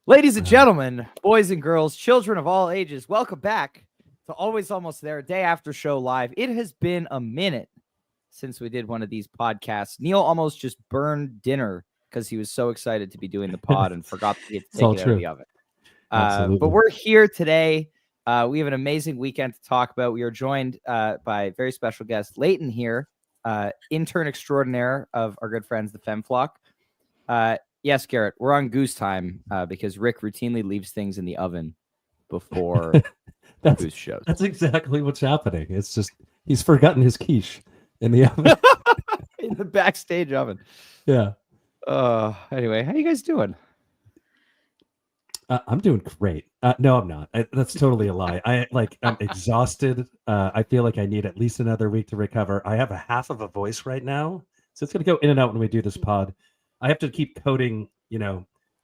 Ladies and gentlemen, boys and girls, children of all ages, welcome back to Always Almost There, day after show live. It has been a minute since we did one of these podcasts. Neil almost just burned dinner because he was so excited to be doing the pod and forgot to It's take all it out true. of the oven. Absolutely. But we're here today. We have an amazing weekend to talk about. We are joined by a very special guest, Leighton here, intern extraordinaire of our good friends, the Femflock. Yes, Garrett, we're on Goose time because Rick routinely leaves things in the oven before Goose shows. That's exactly what's happening. It's just he's forgotten his quiche in the oven. In the backstage oven. Yeah. Anyway, how you guys doing? I'm doing great. No, I'm not. That's totally a lie. I'm exhausted. I feel like I need at least another week to recover. I have a half of a voice right now, so it's going to go in and out when we do this pod. I have to keep coating,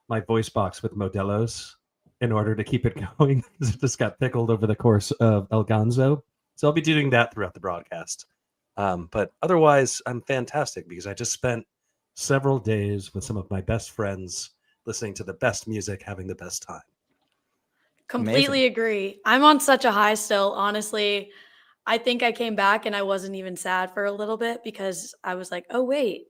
my voice box with Modelo's in order to keep it going because it just got pickled over the course of El Gonzo. So I'll be doing that throughout the broadcast. But otherwise, I'm fantastic because I just spent several days with some of my best friends listening to the best music, having the best time. Completely agree. I'm on such a high still, honestly. I think I came back and I wasn't even sad for a little bit because I was like, oh, wait,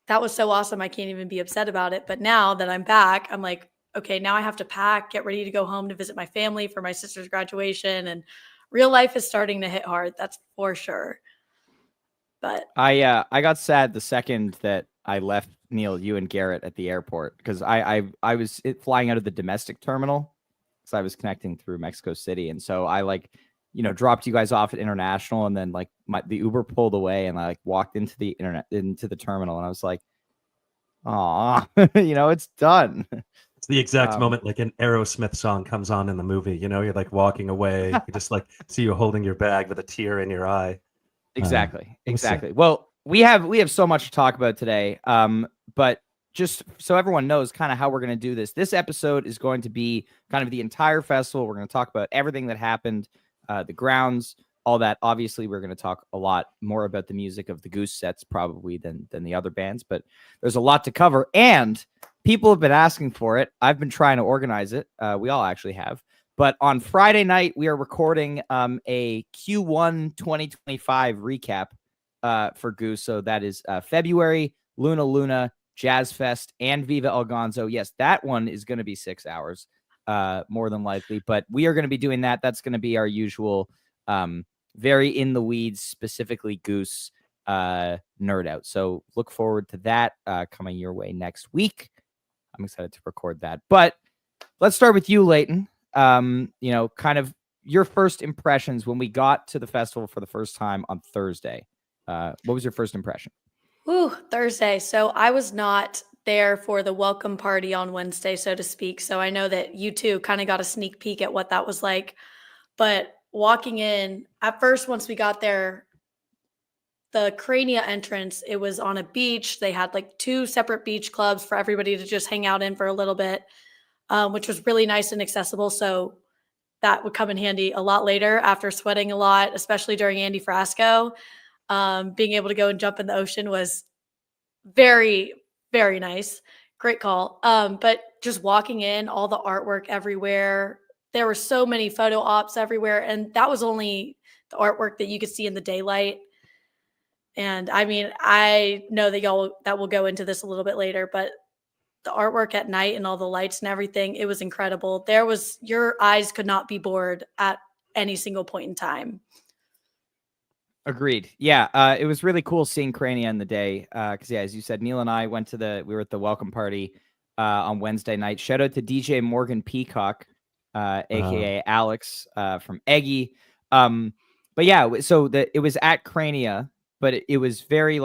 that was so awesome. I can't even be upset about it. But now that I'm back, I'm like, okay, now I have to pack, get ready to go home to visit my family for my sister's graduation. And real life is starting to hit hard. That's for sure. But I got sad the second that I left Neil, you and Garrett at the airport because I was flying out of the domestic terminal because I was connecting through Mexico City, and so I dropped you guys off at international, and then the Uber pulled away, and I walked into the terminal, and I was like, "Aw, it's done." It's the exact moment like an Aerosmith song comes on in the movie. You're like walking away, you just like see you holding your bag with a tear in your eye. Exactly. Well, we have so much to talk about today. But just so everyone knows kind of how we're going to do this. This episode is going to be kind of the entire festival. We're going to talk about everything that happened, the grounds, all that. Obviously, we're going to talk a lot more about the music of the Goose sets probably than the other bands, but there's a lot to cover, and people have been asking for it. I've been trying to organize it. We all actually have. But on Friday night, we are recording a Q1 2025 recap for Goose. So that is February, Luna, Jazz Fest, and Viva El Gonzo. Yes, that one is going to be 6 hours, more than likely. But we are going to be doing that. That's going to be our usual, very in the weeds, specifically Goose nerd out. So look forward to that coming your way next week. I'm excited to record that. But let's start with you, Leighton. Kind of your first impressions when we got to the festival for the first time on Thursday. What was your first impression? Thursday. So I was not there for the welcome party on Wednesday, so to speak. So I know that you two kind of got a sneak peek at what that was like. But walking in at first, once we got there, the Crania entrance, it was on a beach. They had like 2 separate beach clubs for everybody to just hang out in for a little bit. Which was really nice and accessible. So that would come in handy a lot later after sweating a lot, especially during Andy Frasco. Being able to go and jump in the ocean was very, very nice. Great call. But just walking in, all the artwork everywhere. There were so many photo ops everywhere. And that was only the artwork that you could see in the daylight. And I mean, I know that we'll go into this a little bit later, but the artwork at night and all the lights and everything, it was incredible. Your eyes could not be bored at any single point in time. Agreed. Yeah, it was really cool seeing Crania in the day. Because as you said, Neil and I we were at the welcome party on Wednesday night. Shout out to DJ Morgan Peacock, aka Alex from Eggy. But yeah, so it was at Crania, but it was very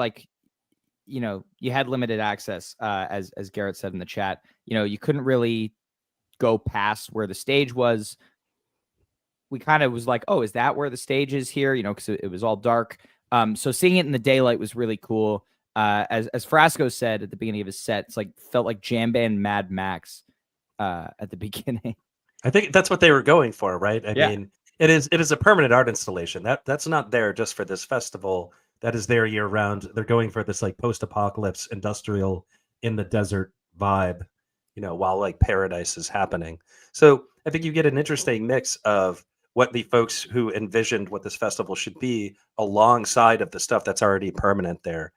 you had limited access, as Garrett said in the chat. You couldn't really go past where the stage was. We kind of was like, oh, is that where the stage is here? Because it was all dark. So seeing it in the daylight was really cool. As Frasco said at the beginning of his set, it's felt like jam band Mad Max at the beginning. I think that's what they were going for, right? I mean, it is a permanent art installation. That's not there just for this festival. That is there year round. They're going for this post-apocalypse industrial in the desert vibe. while like paradise is happening. So I think you get an interesting mix of what the folks who envisioned what this festival should be alongside of the stuff that's already permanent there,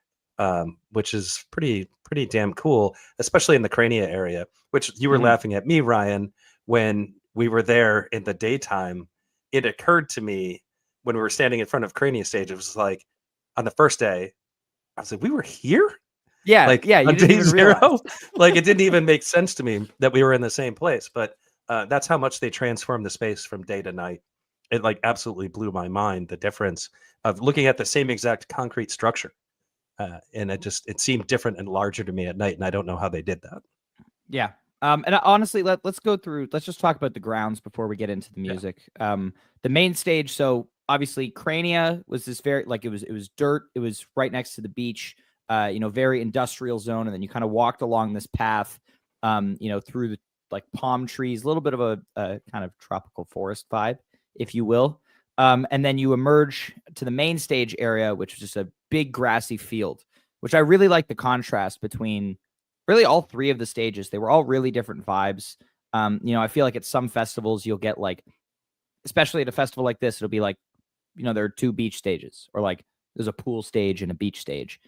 which is pretty damn cool, especially in the Crania area, which you were laughing at me, Ryan, when we were there in the daytime. It occurred to me when we were standing in front of Crania stage, it was like on the first day, I was like, we were here? Yeah, Like yeah, you on didn't day even zero, realize. like it didn't even make sense to me that we were in the same place. But that's how much they transformed the space from day to night. It like absolutely blew my mind, the difference of looking at the same exact concrete structure. And it seemed different and larger to me at night. And I don't know how they did that. Yeah. And honestly, let's go through. Let's just talk about the grounds before we get into the music. The main stage. So obviously, Crania was this very like it was dirt. It was right next to the beach. Very industrial zone, and then you kind of walked along this path. Through the like palm trees, a little bit of a kind of tropical forest vibe, if you will. And then you emerge to the main stage area, which is just a big grassy field, which I really like the contrast between really all three of the stages. They were all really different vibes. I feel like at some festivals you'll get like, especially at a festival like this, it'll be like, there are two beach stages, or like there's a pool stage and a beach stage,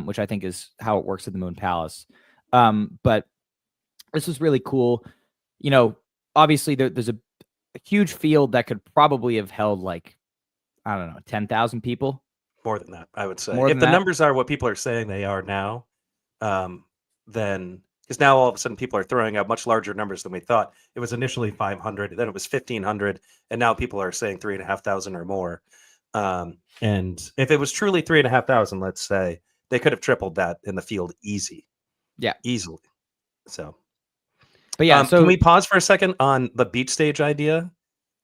which I think is how it works at the Moon Palace. But this was really cool. Obviously there's a huge field that could probably have held like, I don't know, 10,000 people. More than that, I would say. More If than the that? numbers are what people are saying they are now, then because now all of a sudden people are throwing out much larger numbers than we thought. It was initially 500, then it was 1,500, and now people are saying 3,500 or more. And if it was truly 3,500, let's say, they could have tripled that in the field easily. So, but yeah, can we pause for a second on the beach stage idea?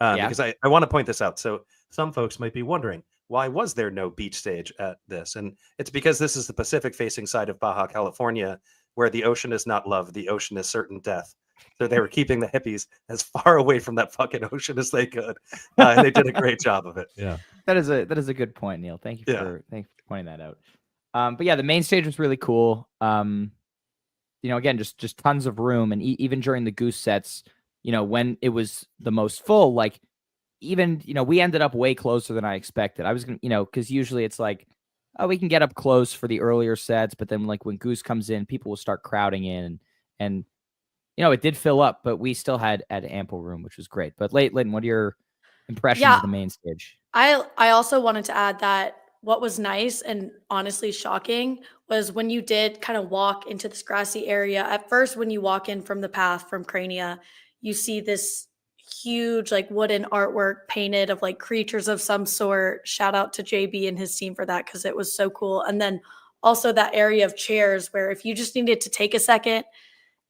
Yeah. Because I want to point this out. So some folks might be wondering, why was there no beach stage at this? And it's because this is the Pacific facing side of Baja California, where the ocean is not love, the ocean is certain death. So they were keeping the hippies as far away from that fucking ocean as they could. And they did a great job of it. Yeah. That is a good point, Neil. Thank you for pointing that out. But yeah, the main stage was really cool. Again, just tons of room, and even during the Goose sets, when it was the most full, like even we ended up way closer than I expected. I was gonna, because usually it's like, oh, we can get up close for the earlier sets, but then like when Goose comes in, people will start crowding in, and it did fill up, but we still had ample room, which was great. But Leighton, what are your impressions of the main stage? I also wanted to add that what was nice and honestly shocking was when you did kind of walk into this grassy area. At first, when you walk in from the path from Crania, you see this huge like wooden artwork painted of like creatures of some sort. Shout out to JB and his team for that, because it was so cool. And then also that area of chairs where if you just needed to take a second,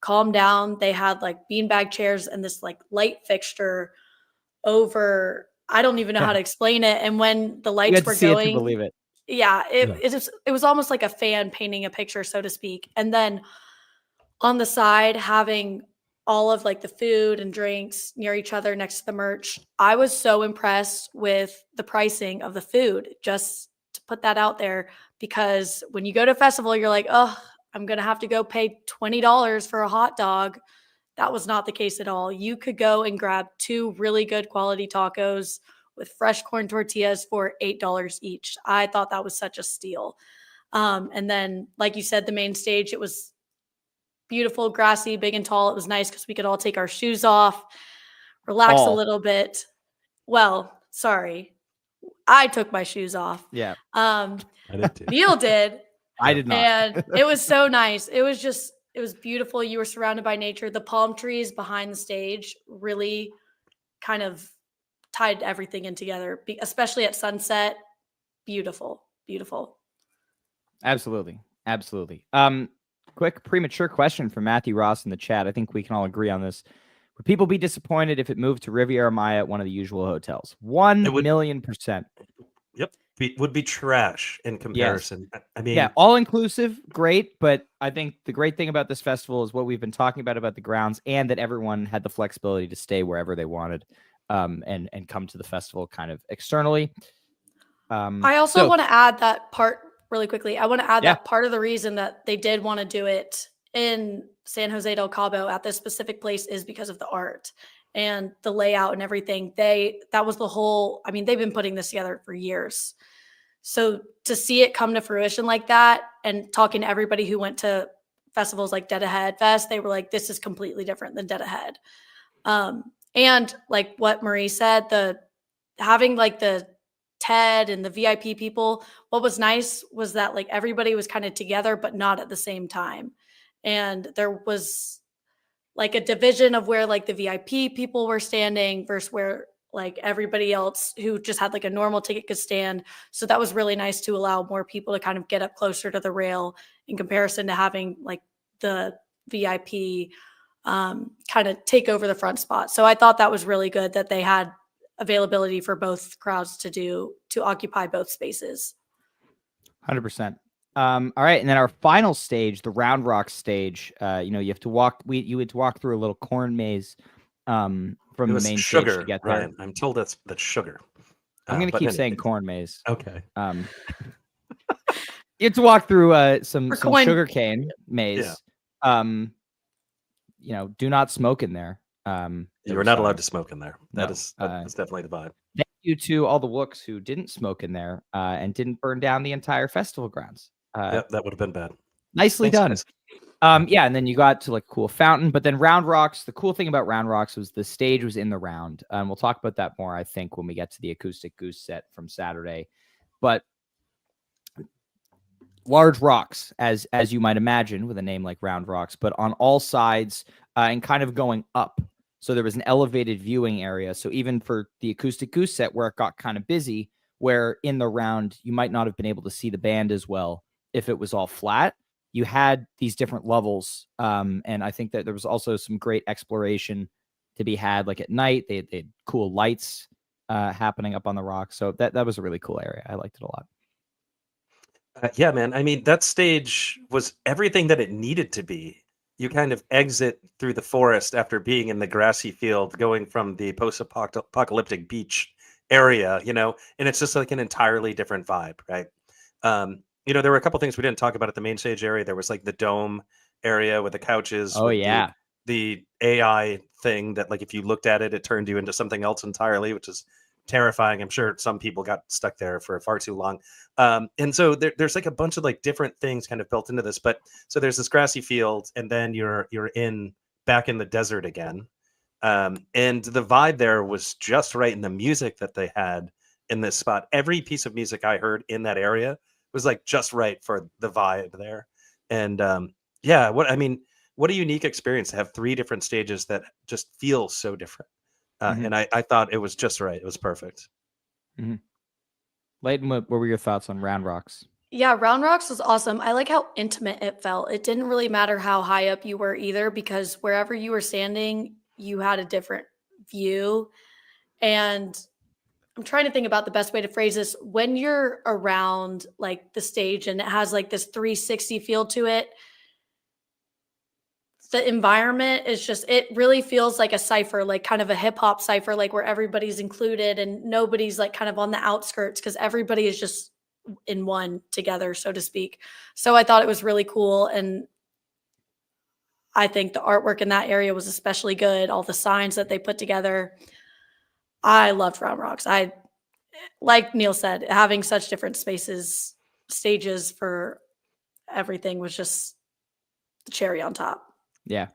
calm down, they had like beanbag chairs and this like light fixture over. I don't even know how to explain it. And when the lights were going, to believe it. Yeah, it was almost like a fan painting a picture, so to speak. And then on the side, having all of like the food and drinks near each other next to the merch. I was so impressed with the pricing of the food, just to put that out there, because when you go to a festival, you're like, oh, I'm going to have to go pay $20 for a hot dog. That was not the case at all. You could go and grab 2 really good quality tacos with fresh corn tortillas for $8 each. I thought that was such a steal. And then, like you said, the main stage, it was beautiful, grassy, big and tall. It was nice because we could all take our shoes off, relax a little bit. Well, sorry. I took my shoes off. Yeah. I did too. Neil did. I did not. And it was so nice. It was beautiful. You were surrounded by nature. The palm trees behind the stage really kind of tied everything in together, especially at sunset. Beautiful, beautiful. Absolutely. Quick premature question from Matthew Ross in the chat. I think we can all agree on this. Would people be disappointed if it moved to Riviera Maya at one of the usual hotels? 1,000,000%. Yep. Would be trash in comparison. Yes. I mean, yeah, all inclusive, great. But I think the great thing about this festival is what we've been talking about the grounds, and that everyone had the flexibility to stay wherever they wanted, and come to the festival kind of externally. I also want to add that part really quickly. I want to add that part of the reason that they did want to do it in San Jose del Cabo at this specific place is because of the art and the layout and everything. That was the whole, I mean, they've been putting this together for years. So to see it come to fruition like that, and talking to everybody who went to festivals like Dead Ahead Fest, they were like, this is completely different than Dead Ahead. And like what Marie said, having like the TED and the VIP people, what was nice was that like everybody was kind of together, but not at the same time. And there was like a division of where like the VIP people were standing versus where like everybody else who just had like a normal ticket could stand. So that was really nice to allow more people to kind of get up closer to the rail in comparison to having like the VIP kind of take over the front spot. So I thought that was really good that they had availability for both crowds to occupy both spaces. 100%. All right, and then our final stage, the Round Rock stage. You have to walk. You had to walk through a little corn maze from the main sugar, stage to get there. Ryan. I'm told that's sugar. I'm gonna keep saying corn maze. Okay. You have to walk through some sugarcane maze. Yeah. Do not smoke in there. You're not allowed to smoke in there. That's definitely the vibe. Thank you to all the Wooks who didn't smoke in there and didn't burn down the entire festival grounds. Yep, that would have been bad. Nicely done. Guys. Yeah, and then you got to like a cool fountain. But then Round Rocks, the cool thing about Round Rocks was the stage was in the round. We'll talk about that more, I think, when we get to the acoustic Goose set from Saturday. But large rocks, as you might imagine, with a name like Round Rocks, but on all sides and kind of going up. So there was an elevated viewing area. So even for the acoustic Goose set, where it got kind of busy, where in the round you might not have been able to see the band as well if it was all flat, you had these different levels. And I think that there was also some great exploration to be had. Like at night, they had cool lights happening up on the rock. So that was a really cool area. I liked it a lot. Yeah, man. I mean, that stage was everything that it needed to be. You kind of exit through the forest after being in the grassy field, going from the post-apocalyptic beach area, and it's just like an entirely different vibe, right? There were a couple things we didn't talk about at the main stage area. There was like the dome area with the couches. Oh, yeah. The AI thing that, like, if you looked at it, it turned you into something else entirely, which is terrifying. I'm sure some people got stuck there for far too long. And so there's like a bunch of like different things kind of built into this. But so there's this grassy field, and then you're back in the desert again. And the vibe there was just right, in the music that they had in this spot. Every piece of music I heard in that area was like just right for the vibe there. And what a unique experience to have 3 different stages that just feel so different. And I thought it was just right. It was perfect. Mm-hmm. Leighton, what were your thoughts on Round Rocks? Yeah, Round Rocks was awesome. I like how intimate it felt. It didn't really matter how high up you were either, because wherever you were standing, you had a different view. And I'm trying to think about the best way to phrase this. When you're around like the stage and it has like this 360 feel to it, the environment is just, it really feels like a cipher, like kind of a hip hop cipher, like where everybody's included and nobody's like kind of on the outskirts, because everybody is just in one together, so to speak. So I thought it was really cool. And I think the artwork in that area was especially good. All the signs that they put together. I loved Round Rocks. Like Neil said, having such different stages for everything was just the cherry on top. Yeah.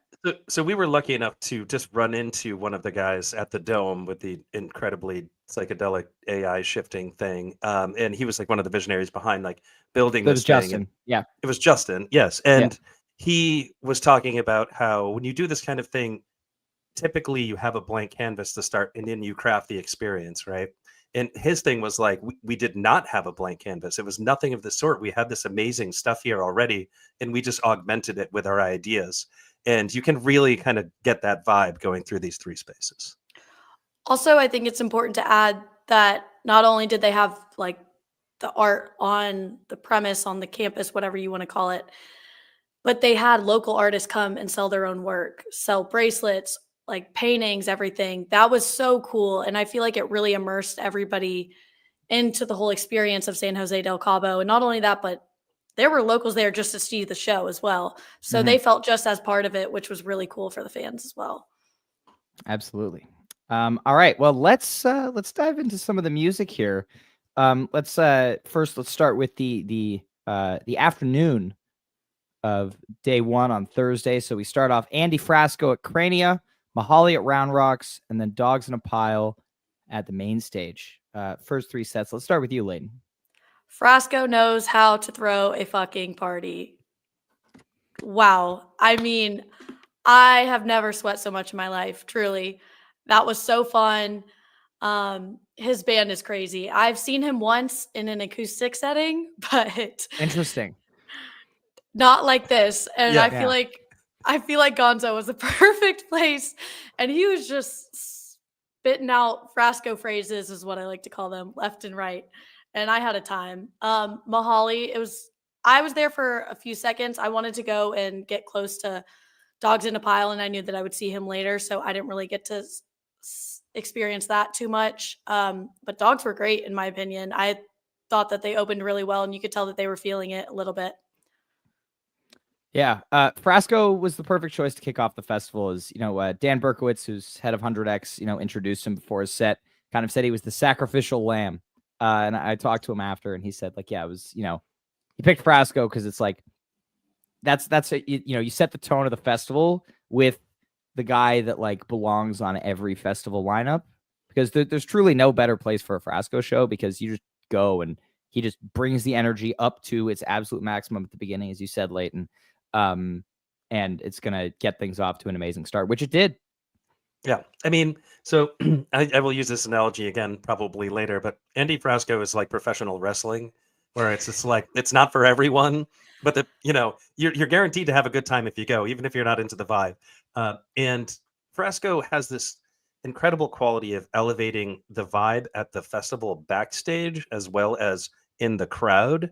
So we were lucky enough to just run into one of the guys at the dome with the incredibly psychedelic AI shifting thing. And he was like one of the visionaries behind like building this thing. Justin. Yeah. It was Justin. Yes. And he was talking about how when you do this kind of thing, typically you have a blank canvas to start and then you craft the experience, right? And his thing was like, we did not have a blank canvas. It was nothing of the sort. We had this amazing stuff here already, and we just augmented it with our ideas. And you can really kind of get that vibe going through these 3 spaces. Also, I think it's important to add that not only did they have like the art on the premise, on the campus, whatever you want to call it, but they had local artists come and sell their own work, sell bracelets, like paintings, everything. That was so cool. And I feel like it really immersed everybody into the whole experience of San Jose del Cabo. And not only that, but there were locals there just to see the show as well. So they felt just as part of it, which was really cool for the fans as well. Absolutely. All right. Well, let's dive into some of the music here. Let's start with the afternoon of day one on Thursday. So we start off Andy Frasco at Crania, Mahali at Round Rocks, and then Dogs in a Pile at the main stage. First 3 sets. Let's start with you, Layden. Frasco knows how to throw a fucking party. Wow. I mean, I have never sweat so much in my life, truly. That was so fun. His band is crazy. I've seen him once in an acoustic setting, but Interesting. not like this. And Yeah. I feel like Gonzo was the perfect place. And he was just spitting out Frasco phrases, is what I like to call them, left and right. And I had a time. Mahali, I was there for a few seconds. I wanted to go and get close to Dogs in a Pile, and I knew that I would see him later, so I didn't really get to experience that too much. But Dogs were great, in my opinion. I thought that they opened really well, and you could tell that they were feeling it a little bit. Yeah, Frasco was the perfect choice to kick off the festival. As Dan Berkowitz, who's head of 100X, introduced him before his set, kind of said he was the sacrificial lamb. And I talked to him after, and he said, like, yeah, it was, he picked Frasco because it's like, you set the tone of the festival with the guy that like belongs on every festival lineup, because there's truly no better place for a Frasco show, because you just go and he just brings the energy up to its absolute maximum at the beginning, as you said, Leighton. And it's going to get things off to an amazing start, which it did. Yeah. I mean, so I will use this analogy again, probably later, but Andy Frasco is like professional wrestling, where it's just like, it's not for everyone, but you're guaranteed to have a good time if you go, even if you're not into the vibe. And Frasco has this incredible quality of elevating the vibe at the festival backstage as well as in the crowd.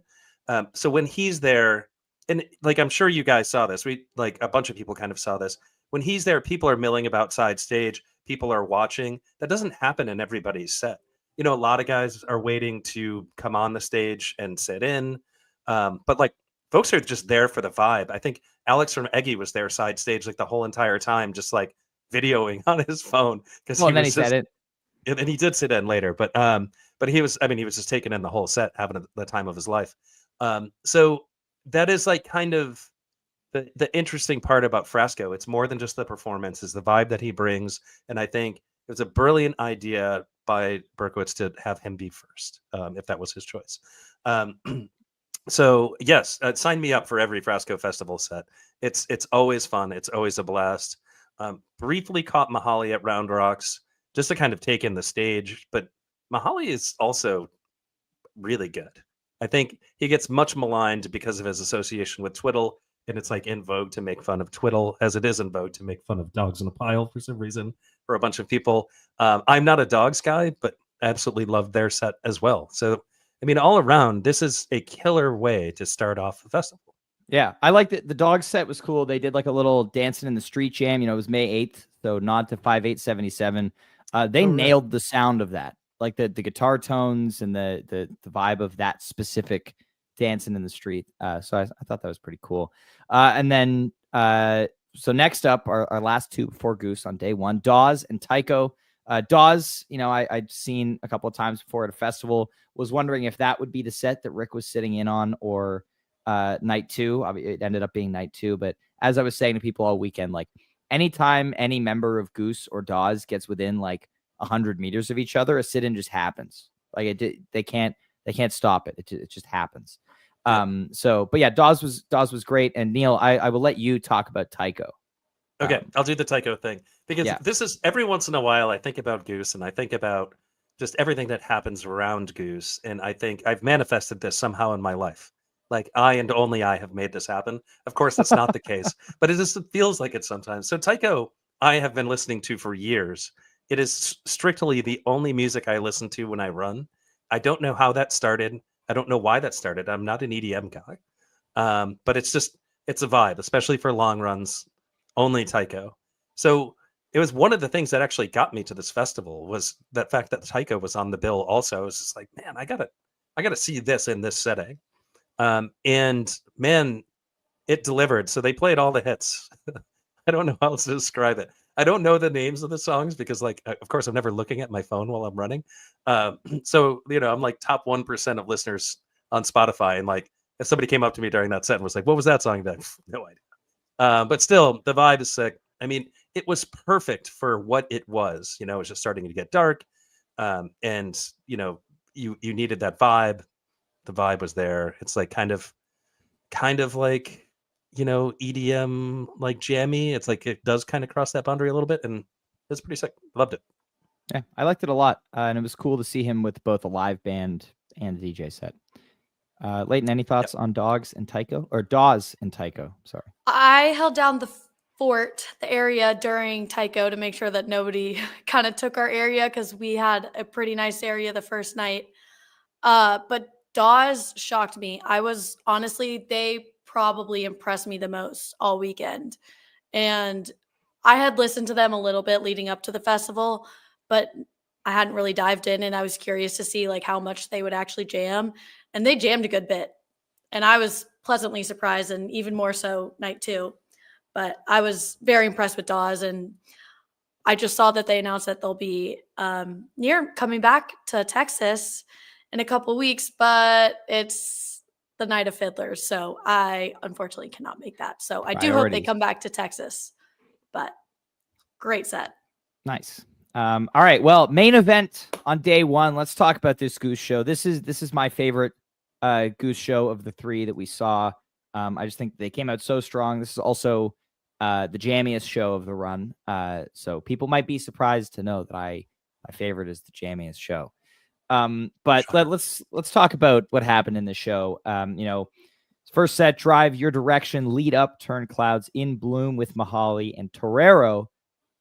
So when he's there, and like, I'm sure you guys saw this, a bunch of people kind of saw this. When he's there, people are milling about side stage. People are watching. That doesn't happen in everybody's set. A lot of guys are waiting to come on the stage and sit in. But like, folks are just there for the vibe. I think Alex from Eggy was there side stage like the whole entire time, just like videoing on his phone. Then he said it. And he did sit in later, but he was just taking in the whole set, having the time of his life. So that is like kind of the interesting part about Frasco. It's more than just the performance, is the vibe that he brings. And I think it was a brilliant idea by Berkowitz to have him be first, if that was his choice. So yes, sign me up for every Frasco festival set. It's always fun. It's always a blast. Briefly caught Mahali at Round Rocks just to kind of take in the stage, but Mahali is also really good. I think he gets much maligned because of his association with Twiddle, and it's like in vogue to make fun of Twiddle, as it is in vogue to make fun of Dogs in a Pile for some reason for a bunch of people. I'm not a Dogs guy, but absolutely love their set as well. So, I mean, all around, this is a killer way to start off the festival. Yeah, I liked it. The Dogs set was cool. They did like a little dancing in the street jam. It was May 8th, so nod to 5877. They nailed the sound of that, like the guitar tones and the vibe of that specific dancing in the street. So I thought that was pretty cool. And then so next up, our last two before Goose on day one, Dawes and Tycho. Dawes, I'd seen a couple of times before at a festival. Was wondering if that would be the set that Rick was sitting in on, or night two. It ended up being night two. But as I was saying to people all weekend, like anytime any member of Goose or Dawes gets within like 100 meters of each other, a sit-in just happens. Like they can't stop it. It just happens. But yeah, Dawes was great. And Neil, I will let you talk about Tycho. Okay, I'll do the Tycho thing, because this is, every once in a while I think about Goose and I think about just everything that happens around Goose, and I think I've manifested this somehow in my life. Like, I and only I have made this happen. Of course, that's not the case, but it feels like it sometimes. So Tycho, I have been listening to for years. It is strictly the only music I listen to when I run. I don't know how that started. I don't know why that started. I'm not an EDM guy, but it's a vibe, especially for long runs. Only Tycho. So it was one of the things that actually got me to this festival, was that fact that Tycho was on the bill also. I was just like, man, I gotta see this in this setting. And man, it delivered. So they played all the hits. I don't know how else to describe it. I don't know the names of the songs because, like, of course, I'm never looking at my phone while I'm running. So, I'm like top 1% of listeners on Spotify. And like, if somebody came up to me during that set and was like, what was that song? I'd be like, no idea. But still, the vibe is sick. I mean, it was perfect for what it was. It was just starting to get dark. And, you needed that vibe. The vibe was there. It's like kind of like, EDM, like jammy. It's like it does kind of cross that boundary a little bit, and it's pretty sick. Loved it. Yeah, I liked it a lot, and it was cool to see him with both a live band and a DJ set. Leighton, any thoughts on Dogs and Tycho, or Dawes and Tycho? Sorry, I held down the fort, the area during Tycho to make sure that nobody kind of took our area because we had a pretty nice area the first night. But Dawes shocked me. They probably impressed me the most all weekend. And I had listened to them a little bit leading up to the festival, but I hadn't really dived in, and I was curious to see like how much they would actually jam. And they jammed a good bit. And I was pleasantly surprised, and even more so night 2. But I was very impressed with Dawes, and I just saw that they announced that they'll be coming back to Texas in a couple weeks, but it's the Night of Fiddlers, so I unfortunately cannot make that. So I do hope they come back to Texas, but great set. Nice. All right, well, main event on day 1. Let's talk about this Goose show. This is my favorite Goose show of the 3 that we saw. I just think they came out so strong. This is also the jammiest show of the run. So people might be surprised to know that my favorite is the jammiest show. But let's talk about what happened in the show. First set, Drive Your Direction, Lead Up, Turn Clouds, In Bloom with Mahali and Torero.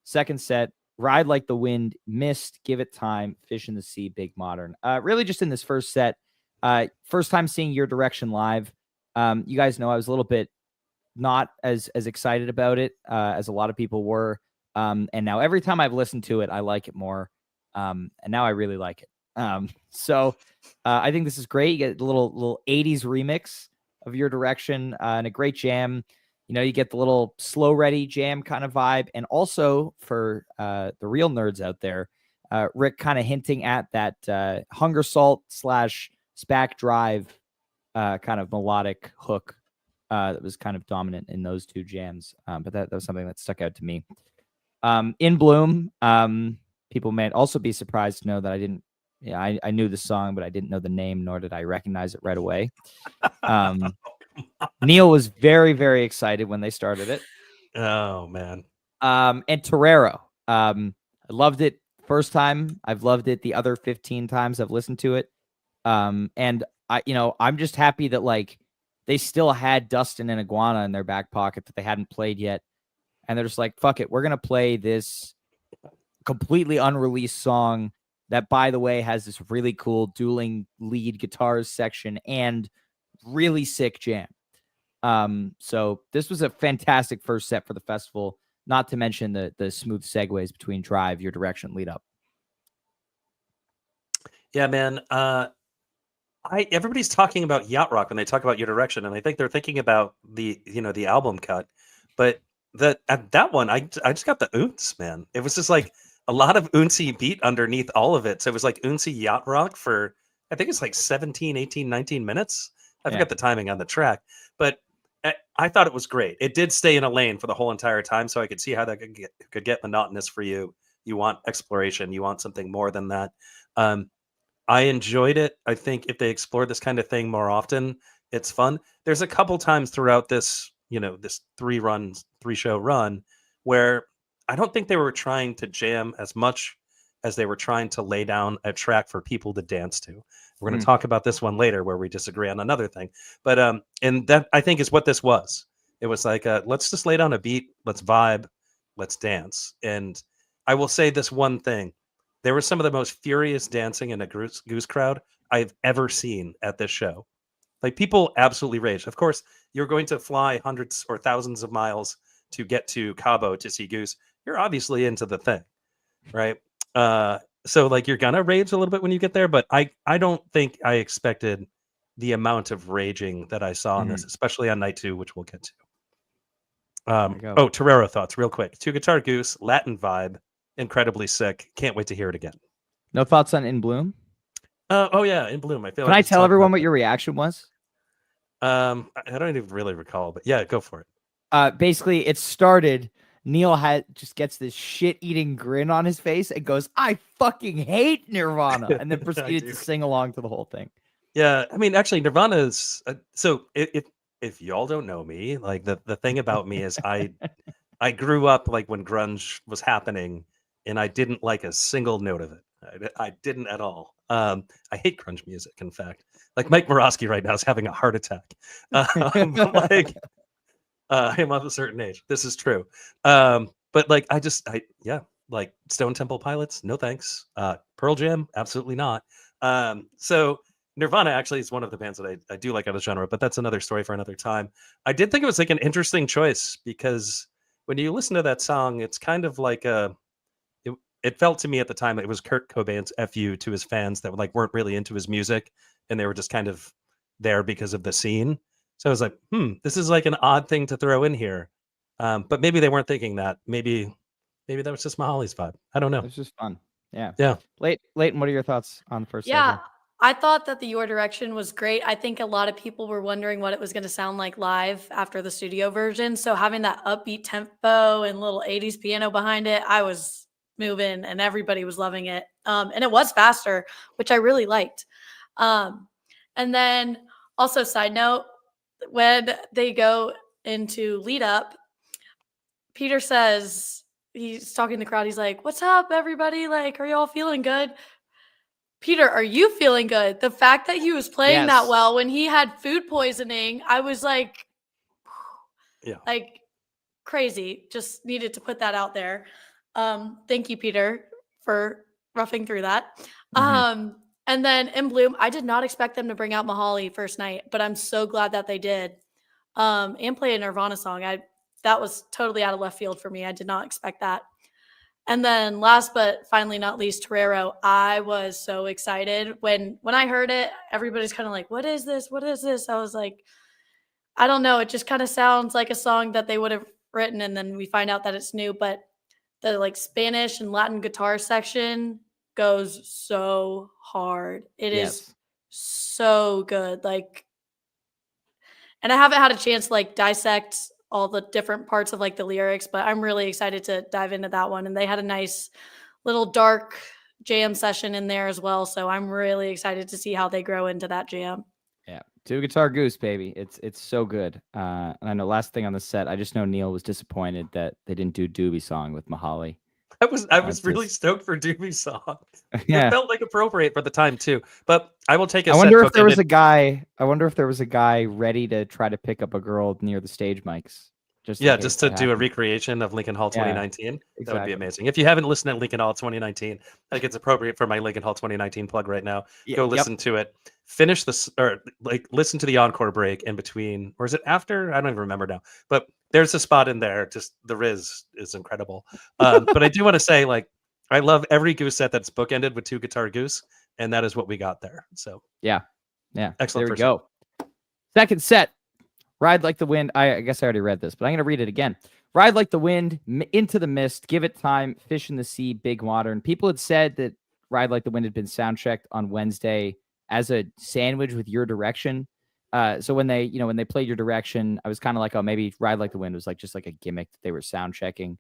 Second set, Ride Like the Wind, Mist, Give It Time, Fish in the Sea, Big Modern. Really just in this first set, first time seeing Your Direction live. You guys know I was a little bit not as excited about it as a lot of people were. And now every time I've listened to it, I like it more. And now I really like it. So I think this is great. You get a little 80s remix of Your Direction and a great jam. You get the little slow ready jam kind of vibe. And also for the real nerds out there, Rick kind of hinting at that Hunger Salt / Spack Drive kind of melodic hook that was kind of dominant in those 2 jams. But that was something that stuck out to me. In Bloom, people may also be surprised to know that I knew the song, but I didn't know the name, nor did I recognize it right away. Neil was very, very excited when they started it. Oh, man. And Torero. I loved it first time. I've loved it the other 15 times I've listened to it. And I'm just happy that like they still had Dustin and Iguana in their back pocket that they hadn't played yet. And they're just like, fuck it. We're going to play this completely unreleased song that, by the way, has this really cool dueling lead guitars section and really sick jam. So this was a fantastic first set for the festival, not to mention the smooth segues between Drive, Your Direction, Lead Up. Yeah, man. Everybody's talking about yacht rock when they talk about Your Direction, and I think they're thinking about the album cut. But that one, I just got the ounce, man. It was just like a lot of ouncy beat underneath all of it. So it was like ouncy yacht rock for, I think it's like 17, 18, 19 minutes. I forget the timing on the track, but I thought it was great. It did stay in a lane for the whole entire time, so I could see how that could get monotonous for you. You want exploration. You want something more than that. I enjoyed it. I think if they explore this kind of thing more often, it's fun. There's a couple times throughout this, this 3-show run where I don't think they were trying to jam as much as they were trying to lay down a track for people to dance to. We're going to talk about this one later where we disagree on another thing. But and that I think is what this was. It was like, let's just lay down a beat, let's vibe, let's dance. And I will say this one thing. There was some of the most furious dancing in a Goose crowd I've ever seen at this show. Like, people absolutely raged. Of course, you're going to fly hundreds or thousands of miles to get to Cabo to see Goose. You're obviously into the thing, right? So like you're gonna rage a little bit when you get there, but I don't think I expected the amount of raging that I saw on this, especially on night 2, which we'll get to. Torero thoughts real quick. 2-Guitar Goose, Latin vibe, incredibly sick. Can't wait to hear it again. No thoughts on In Bloom? Yeah, In Bloom. I feel. Can I tell everyone what your reaction was? I don't even really recall, but yeah, go for it. Basically, it started. Neil just gets this shit-eating grin on his face and goes, "I fucking hate Nirvana," and then proceeded to sing along to the whole thing. Yeah, I mean, actually, Nirvana is so. If y'all don't know me, like the thing about me is I grew up like when grunge was happening, and I didn't like a single note of it. I didn't at all. I hate grunge music. In fact, like Mike Morosky right now is having a heart attack. Like I'm of a certain age. This is true. But like like Stone Temple Pilots, no thanks. Pearl Jam, absolutely not. So Nirvana actually is one of the bands that I do like out of genre, but that's another story for another time. I did think it was like an interesting choice because when you listen to that song, it's kind of like it felt to me at the time it was Kurt Cobain's FU to his fans that like weren't really into his music and they were just kind of there because of the scene. So I was like, this is like an odd thing to throw in here. But maybe they weren't thinking that. Maybe that was just Mahali's vibe. I don't know. It was just fun. Yeah. Yeah. Leighton, what are your thoughts on the first Yeah, segment? I thought that the Your Direction was great. I think a lot of people were wondering what it was going to sound like live after the studio version. So having that upbeat tempo and little 80s piano behind it, I was moving and everybody was loving it. And it was faster, which I really liked. And then also side note, when they go into lead up, Peter says, he's talking to the crowd. He's like, "What's up, everybody? Like, are you all feeling good?" Peter, are you feeling good? The fact that he was playing that well when he had food poisoning, I was like, like crazy. Just needed to put that out there. Thank you, Peter, for roughing through that. And then In Bloom, I did not expect them to bring out Mahali first night, but I'm so glad that they did. And play a Nirvana song. That was totally out of left field for me. I did not expect that. And then last but finally not least, Torero. I was so excited when I heard it. Everybody's kind of like, "What is this? What is this?" I was like, I don't know. It just kind of sounds like a song that they would have written, and then we find out that it's new. But the like Spanish and Latin guitar section goes so hard. It is so good. Like, and I haven't had a chance to like dissect all the different parts of like the lyrics, but I'm really excited to dive into that one. And they had a nice little dark jam session in there as well. So I'm really excited to see how they grow into that jam. Yeah. 2-Guitar Goose, baby. It's so good. And I know last thing on the set, I just know Neil was disappointed that they didn't do Doobie Song with Mahali. I was really stoked for Doobie Song. Yeah. It felt like appropriate for the time too. But I will take a I wonder if there was a guy ready to try to pick up a girl near the stage mics. Just to do a recreation of Lincoln Hall 2019. Exactly. That would be amazing. If you haven't listened to Lincoln Hall 2019, I think it's appropriate for my Lincoln Hall 2019 plug right now. Go listen to it. Finish this, or like listen to the encore break in between, or is it after? I don't even remember now. But there's a spot in there. Just the Riz is incredible. But I do want to say, like, I love every Goose set that's bookended with 2-Guitar Goose, and that is what we got there. So yeah, excellent. There we go. Second set. Ride Like the Wind. I guess I already read this, but I'm going to read it again. Ride Like the Wind, Into the Mist, Give It Time, Fish in the Sea, Big Modern. People had said that Ride Like the Wind had been sound checked on Wednesday as a sandwich with Your Direction. So when they played Your Direction, I was kind of like, oh, maybe Ride Like the Wind was like just like a gimmick that they were sound checking.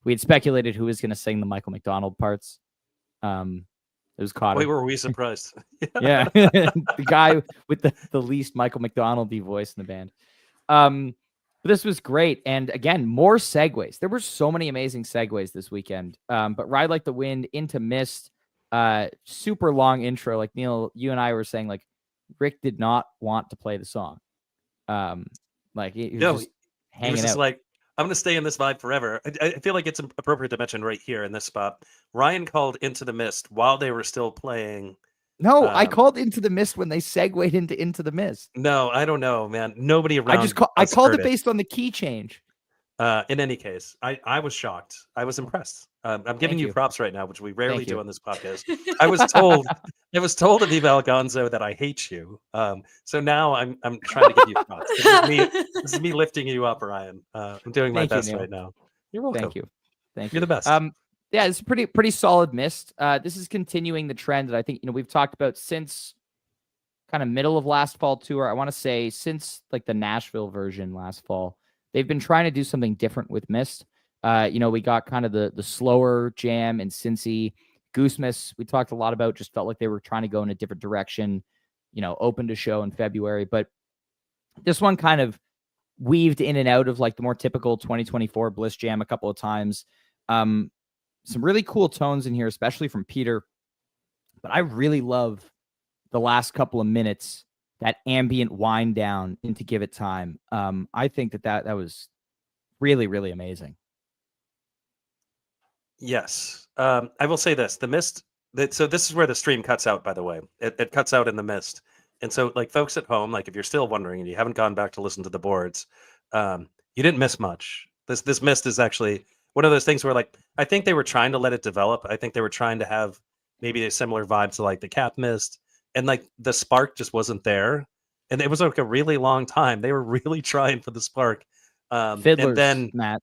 We had speculated who was going to sing the Michael McDonald parts. It was Cotter. Wait, were we surprised? Yeah. The guy with the least Michael McDonald-y voice in the band. But this was great. And again, more segues. There were so many amazing segues this weekend. But Ride Like the Wind, Into Mist, super long intro. Like Neil, you and I were saying, like Rick did not want to play the song. Like he was just hanging out. Like, I'm going to stay in this vibe forever. I feel like it's appropriate to mention right here in this spot. Ryan called Into the Mist while they were still playing. No, I called Into the Mist when they segued into the Mist. No, I don't know, man. Nobody around. I called it based on the key change. In any case, I was shocked. I was impressed. I'm giving Thank you you. props right now, which we rarely Thank do you. on this podcast. I was told at Viva El Gonzo that I hate you. So now I'm trying to give you props. This is me lifting you up, Ryan. I'm doing my Thank you, best Neil. right now. You're welcome. Thank you. Thank You're you. the best. Yeah, it's pretty solid mist. This is continuing the trend that I think we've talked about since kind of middle of last fall tour. I want to say since like the Nashville version last fall, they've been trying to do something different with mist. We got kind of the slower jam and Cincy. Goose Mist, we talked a lot about, just felt like they were trying to go in a different direction, open to show in February. But this one kind of weaved in and out of like the more typical 2024 Bliss Jam a couple of times. Some really cool tones in here, especially from Peter. But I really love the last couple of minutes, that ambient wind down into Give It Time. I think that was really, really amazing. Yes. I will say this. The mist, so this is where the stream cuts out, by the way. It cuts out in the mist. And so, like, folks at home, like, if you're still wondering and you haven't gone back to listen to the boards, you didn't miss much. This mist is actually one of those things where, like, I think they were trying to let it develop. I think they were trying to have maybe a similar vibe to, like, the Cap Mist. And, like, the spark just wasn't there. And it was, like, a really long time. They were really trying for the spark. Fiddlers, and then, Matt.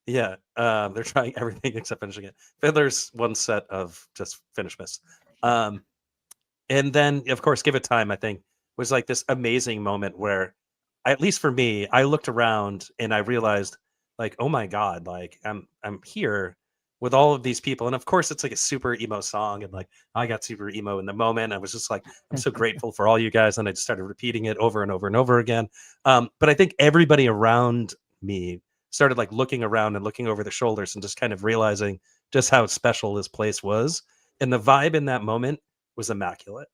yeah, they're trying everything except finishing it. Fiddler's one set of just finish miss. And then, of course, Give It Time, I think, was like this amazing moment where, at least for me, I looked around and I realized, like, oh my God, like I'm here with all of these people. And of course, it's like a super emo song. And like, I got super emo in the moment. I was just like, I'm so grateful for all you guys. And I just started repeating it over and over and over again. But I think everybody around me started like looking around and looking over their shoulders and just kind of realizing just how special this place was. And the vibe in that moment was immaculate.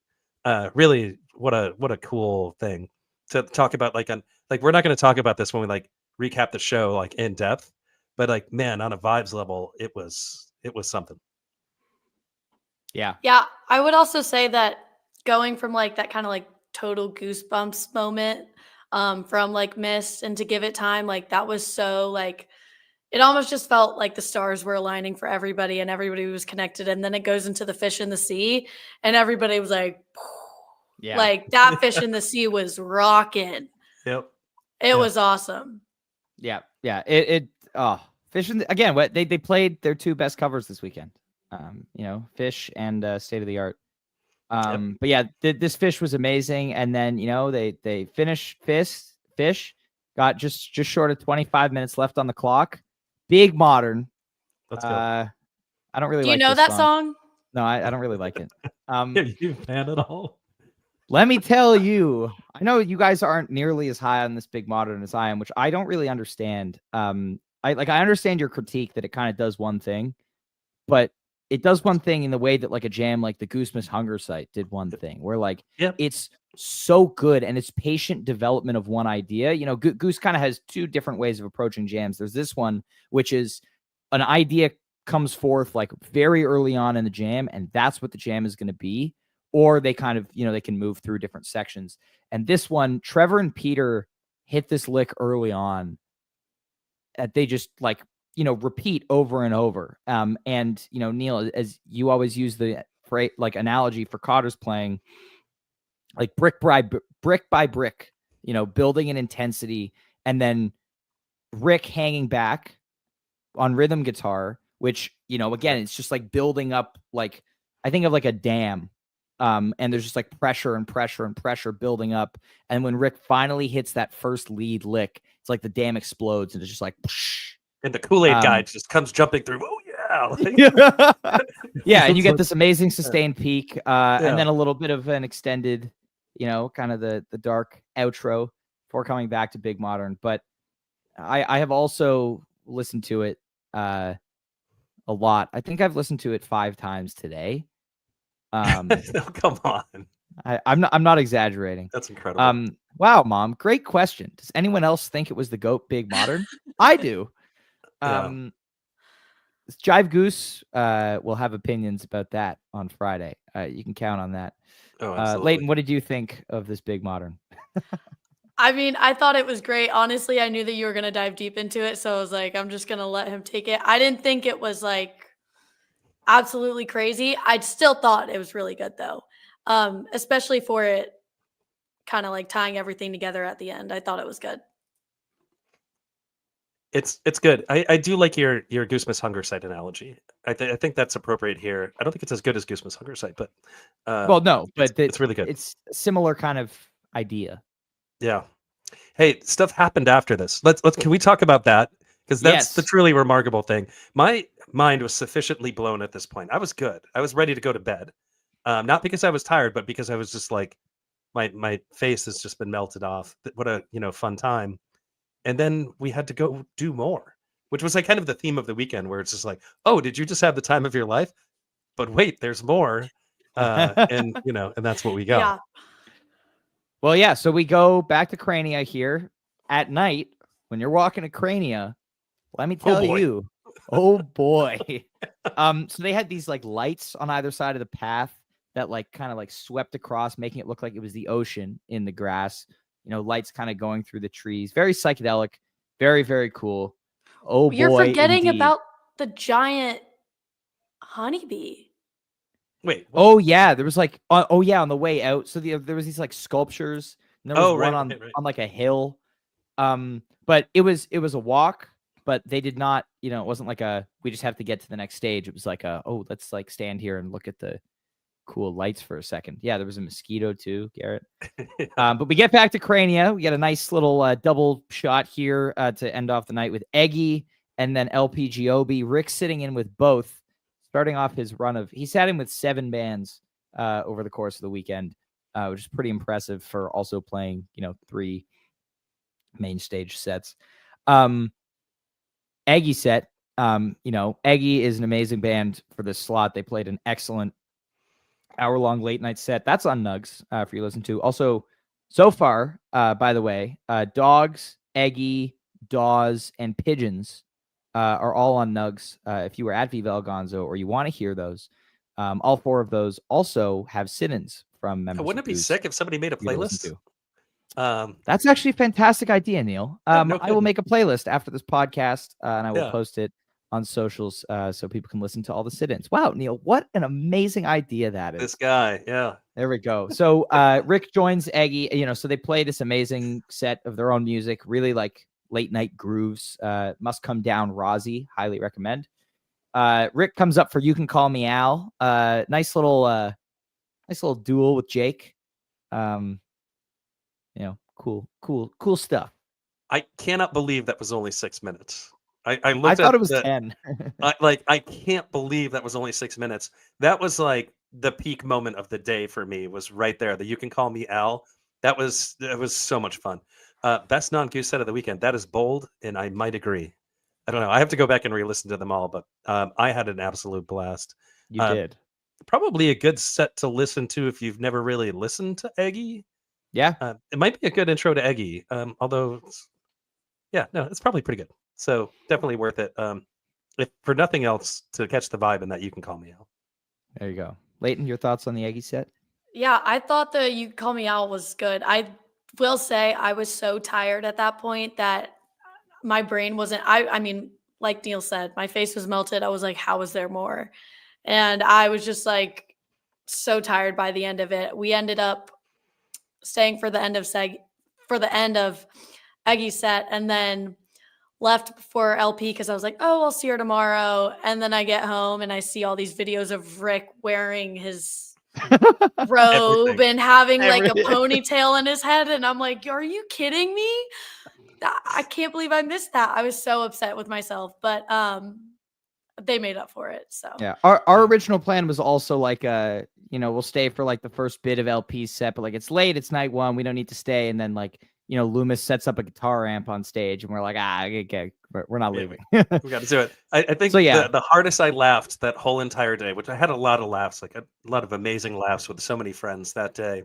Really, what a cool thing to talk about. Like we're not going to talk about this when we like recap the show like in depth, but like, man, on a vibes level, it was something. Yeah. Yeah, I would also say that going from like that kind of like total goosebumps moment from like Mist and To Give It Time, like that was so like it almost just felt like the stars were aligning for everybody and everybody was connected. And then it goes into the fish in the sea and everybody was like, Yeah. like that fish in the sea was rocking. Yep. It was awesome. Yeah. Yeah. Fish again, what they played their two best covers this weekend. Fish and State of the Art. But yeah, this Fish was amazing. And then, they finished Fish, got just short of 25 minutes left on the clock. Big Modern. Let's go. I don't really Do like you know this that song? No, I don't really like it. Are you a fan at all? Let me tell you, I know you guys aren't nearly as high on this Big Modern as I am, which I don't really understand. I understand your critique that it kind of does one thing, but it does one thing in the way that like a jam like the Goose Mist Hunger Site did one thing, where like it's so good and it's patient development of one idea. Goose kind of has two different ways of approaching jams. There's this one, which is an idea comes forth like very early on in the jam, and that's what the jam is going to be. Or they kind of, they can move through different sections. And this one, Trevor and Peter hit this lick early on that they just like, repeat over and over. And Neil, as you always use the like analogy for Cotter's playing, like brick by brick, building an intensity, and then Rick hanging back on rhythm guitar, which, again, it's just like building up, like, I think of like a dam. And there's just like pressure and pressure and pressure building up. And when Rick finally hits that first lead lick, it's like the dam explodes and it's just like, whoosh. And the Kool-Aid guy just comes jumping through. Oh yeah. Yeah. And you get this amazing sustained peak, and then a little bit of an extended, kind of the dark outro before coming back to Big Modern. But I have also listened to it a lot. I think I've listened to it 5 times today. Come on. I'm not exaggerating. That's incredible. Wow, Mom, great question. Does anyone else think it was the GOAT Big Modern? I do. Jive Goose will have opinions about that on Friday. You can count on that. Oh, Leighton, what did you think of this Big Modern? I mean, I thought it was great. Honestly, I knew that you were going to dive deep into it. So I was like, I'm just going to let him take it. I didn't think it was like absolutely crazy. I still thought it was really good though. Especially for it kind of like tying everything together at the end. I thought it was good. It's good. I do like your Goose Miss Hunger Site analogy. I think that's appropriate here. I don't think it's as good as Goose Miss Hunger Site, but well, no, but it's really good. It's a similar kind of idea. Yeah. Hey, stuff happened after this. Can we talk about that? Because that's the truly remarkable thing. My mind was sufficiently blown at this point. I was good. I was ready to go to bed. Not because I was tired, but because I was just like, my face has just been melted off. What a fun time. And then we had to go do more, which was like kind of the theme of the weekend, where it's just like, oh, did you just have the time of your life? But wait, there's more. And that's what we got. Yeah. Well, yeah. So we go back to Crania here at night. When you're walking to Crania, let me tell you, oh boy. So they had these like lights on either side of the path that like kind of like swept across, making it look like it was the ocean in the grass. Lights kind of going through the trees. Very psychedelic. Very, very cool. Oh, You're boy, forgetting indeed. about the giant honeybee. Wait. What? Oh, yeah. There was like, on the way out. So there was these like sculptures. And there was one on like a hill. But it was a walk, but they did not, it wasn't like we just have to get to the next stage. It was like let's like stand here and look at the cool lights for a second. Yeah, there was a mosquito too, Garrett. But we get back to Crania. We get a nice little double shot here to end off the night with Eggy and then LPGOB. Rick sitting in with both, starting off his run he sat in with 7 bands over the course of the weekend, which is pretty impressive for also playing, 3 main stage sets. Eggy set, Eggy is an amazing band for this slot. They played an excellent hour-long late night set. That's on Nugs for you to listen to. Also, so far, by the way, Dogs, Eggy, Dawes, and Pigeons are all on Nugs. If you were at Viva El Gonzo or you want to hear those, all 4 of those also have sit-ins from members. Wouldn't it be sick if somebody made a playlist? That's actually a fantastic idea, Neil. No I will make a playlist after this podcast, and I will post it on socials so people can listen to all the sit-ins. Wow, Neil, what an amazing idea that is. This guy, yeah. There we go. So Rick joins Eggy, so they play this amazing set of their own music, really like late night grooves. Must Come Down, Rozzy, highly recommend. Rick comes up for You Can Call Me Al. Nice little duel with Jake. Cool stuff. I cannot believe that was only 6 minutes. I thought it was 10. I can't believe that was only 6 minutes. That was like the peak moment of the day for me, was right there. The You Can Call Me Al. That was so much fun. Best non-Goose set of the weekend. That is bold, and I might agree. I don't know. I have to go back and re-listen to them all, but I had an absolute blast. You did. Probably a good set to listen to if you've never really listened to Eggy. Yeah. It might be a good intro to Eggy, although, it's probably pretty good. So definitely worth it. If for nothing else, to catch the vibe in that You Can Call Me Al. There you go. Leighton, your thoughts on the Eggy set? Yeah, I thought the You Can Call Me Al was good. I will say I was so tired at that point that my brain wasn't, I mean, like Neil said, my face was melted. I was like, how is there more? And I was just like so tired by the end of it. We ended up staying for the end of Eggy's set, and then left before LP because I was like, oh, I'll see her tomorrow. And then I get home and I see all these videos of Rick wearing his robe and having like a ponytail in his head. And I'm like, are you kidding me? I can't believe I missed that. I was so upset with myself, but they made up for it. So yeah, our original plan was also like we'll stay for like the first bit of LP's set, but like it's late, it's night 1, we don't need to stay. And then like Loomis sets up a guitar amp on stage, and we're like, okay, we're not leaving. We got to do it. I think the hardest I laughed that whole entire day, which I had a lot of laughs, like a lot of amazing laughs with so many friends that day,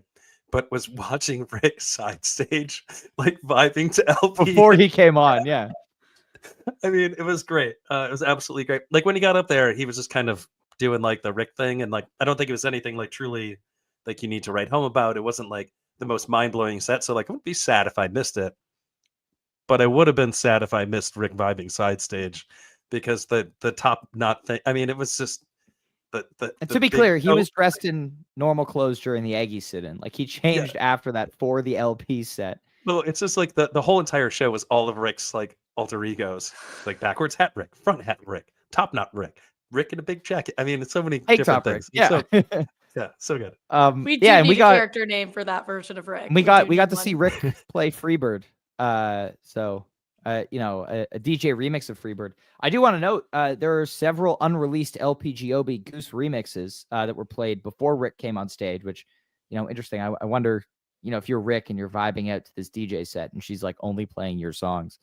but was watching Rick side stage, like vibing to LP before he came on. Yeah. I mean, it was great. It was absolutely great. Like when he got up there, he was just kind of doing like the Rick thing. And like, I don't think it was anything like truly like you need to write home about. It wasn't like the most mind-blowing set. So like I wouldn't be sad if I missed it, but I would have been sad if I missed Rick vibing side stage because the top knot thing. I mean, it was just and to be clear, he was dressed in normal clothes during the Aggie sit-in. Like he changed after that for the LP set. Well, it's just like the whole entire show was all of Rick's like alter egos, like backwards hat Rick, front hat Rick, top knot Rick, Rick in a big jacket. I mean, it's so many different things. Yeah. Yeah, so good. We do need a character name for that version of Rick. We got to see Rick play Freebird. So you know, a DJ remix of Freebird. I do want to note there are several unreleased LPGOB Goose remixes that were played before Rick came on stage, which, you know, interesting. I wonder, you know, if you're Rick and you're vibing out to this DJ set and she's like only playing your songs.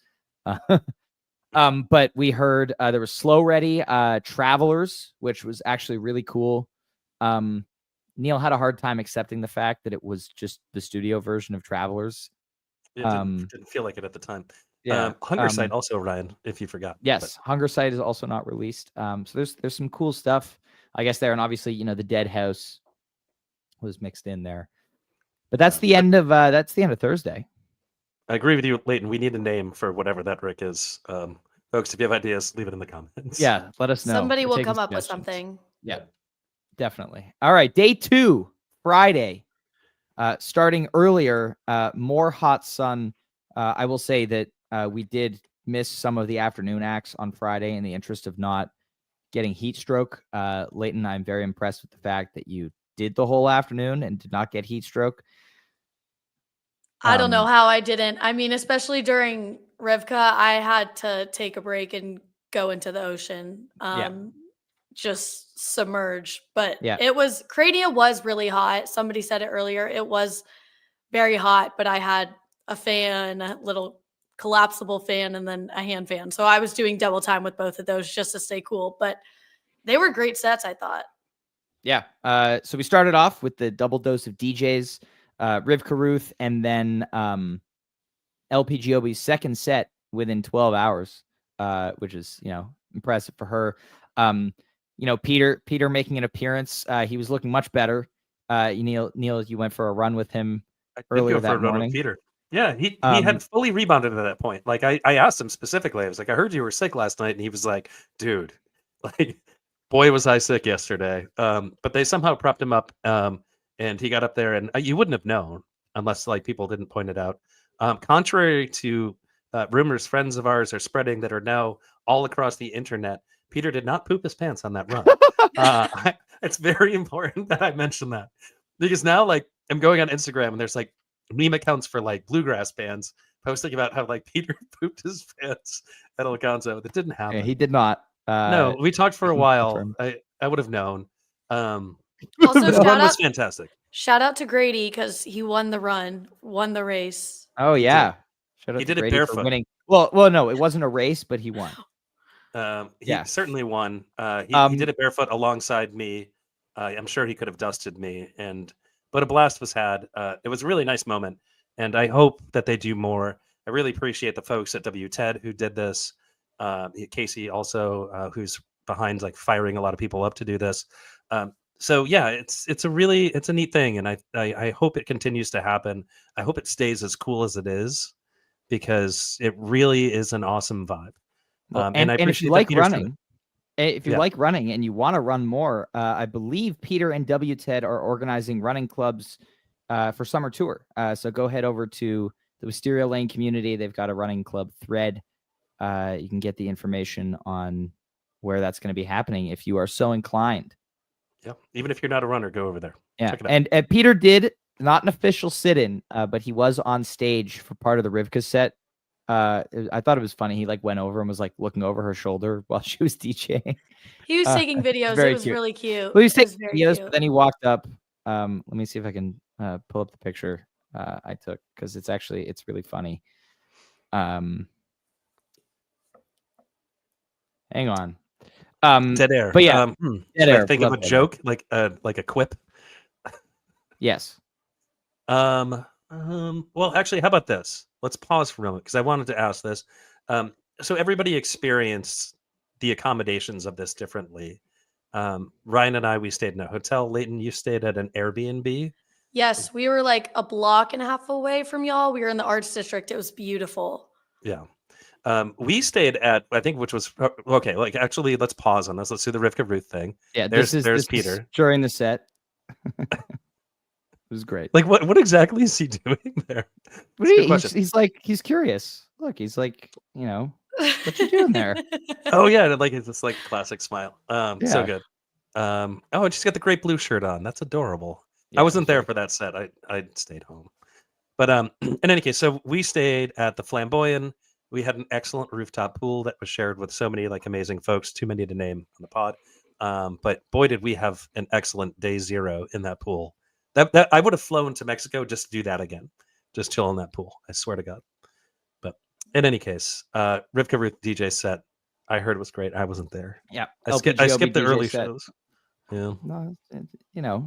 But we heard there was Slow Ready, Travelers, which was actually really cool. Neil had a hard time accepting the fact that it was just the studio version of Travelers. It didn't feel like it at the time. Yeah. Hunger Site also, Ryan, if you forgot. Yes, but Hunger Site is also not released. So there's some cool stuff, I guess, there, and obviously, you know, the Dead House was mixed in there. But that's the end of Thursday. I agree with you, Leighton. We need a name for whatever that Rick is. Folks, if you have ideas, leave it in the comments. Yeah, let us know. Somebody will come up with something. Yeah, definitely. All right, day 2, Friday. Starting earlier, more hot sun. I will say that we did miss some of the afternoon acts on Friday in the interest of not getting heat stroke. Leighton, I'm very impressed with the fact that you did the whole afternoon and did not get heat stroke. I don't know how I didn't. I mean, especially during Rivka, I had to take a break and go into the ocean. Just submerge. But Crania was really hot. Somebody said it earlier. It was very hot, but I had a fan, a little collapsible fan, and then a hand fan. So I was doing double time with both of those just to stay cool. But they were great sets, I thought. Yeah. So we started off with the double dose of DJs, Riv Caruth, and then LPGOB's second set within 12 hours, which is, you know, impressive for her. You know, Peter making an appearance. He was looking much better. Neil, you went for a run with him earlier that morning. Peter. Yeah, he had fully rebounded at that point. Like I asked him specifically, I was like, I heard you were sick last night, and he was like, dude, like, boy, was I sick yesterday. But they somehow propped him up, and he got up there, and you wouldn't have known unless like people didn't point it out. Contrary to rumors friends of ours are spreading that are now all across the internet, Peter did not poop his pants on that run. It's very important that I mention that, because now like I'm going on Instagram and there's like meme accounts for like bluegrass bands posting about how like Peter pooped his pants at El Gonzo. That didn't happen. Yeah, he did not. No, we talked for a while. I would have known. Also, the run was fantastic. Shout out to Grady because he won the run, won the race. Oh yeah, he did it barefoot. Winning. Well, no, it wasn't a race, but he won. He certainly won. He did it barefoot alongside me. I'm sure he could have dusted me, but a blast was had. It was a really nice moment, and I hope that they do more. I really appreciate the folks at WTED who did this. Casey also, who's behind like firing a lot of people up to do this. So yeah, it's a neat thing, and I hope it continues to happen. I hope it stays as cool as it is, because it really is an awesome vibe. And if you like running, like running and you want to run more, I believe Peter and WTED are organizing running clubs for summer tour. So go head over to the Wisteria Lane community. They've got a running club thread. You can get the information on where that's going to be happening if you are so inclined. Yeah, even if you're not a runner, go over there. Yeah, check it out. And Peter did not an official sit-in, but he was on stage for part of the Rivka set. I thought it was funny. He like went over and was like looking over her shoulder while she was DJing. He was taking videos. It was really cute. Well, he was taking videos, but then he walked up. Let me see if I can pull up the picture I took, because it's really funny. Hang on. Dead air. But yeah, dead air. Think of a joke, like a quip. Yes. Well, actually, how about this? Let's pause for a moment, because I wanted to ask this. So everybody experienced the accommodations of this differently. Ryan and I, we stayed in a hotel. Leighton, you stayed at an Airbnb. Yes, we were like a block and a half away from y'all. We were in the arts district. It was beautiful. Yeah. We stayed at, I think, which was okay. Like, actually, let's pause on this. Let's do the Rivka Ruth thing. Yeah, there's this is Peter during the set. It was great. Like, what exactly is he doing there? He's curious. Look, he's like, what you doing there? Oh yeah, like it's this like classic smile. So Yeah. good. Oh, and she's got the great blue shirt on. That's adorable. Yeah, I wasn't there sure. for that set. I stayed home. But in any case, so we stayed at the Flamboyant. We had an excellent rooftop pool that was shared with so many like amazing folks. Too many to name on the pod. But boy, did we have an excellent day zero in that pool. That I would have flown to Mexico just to do that again, just chill in that pool. I swear to God. But in any case, Rivka Ruth DJ set, I heard it was great. I wasn't there. Yeah, I skipped the DJ early set. shows. Yeah, No, Yeah.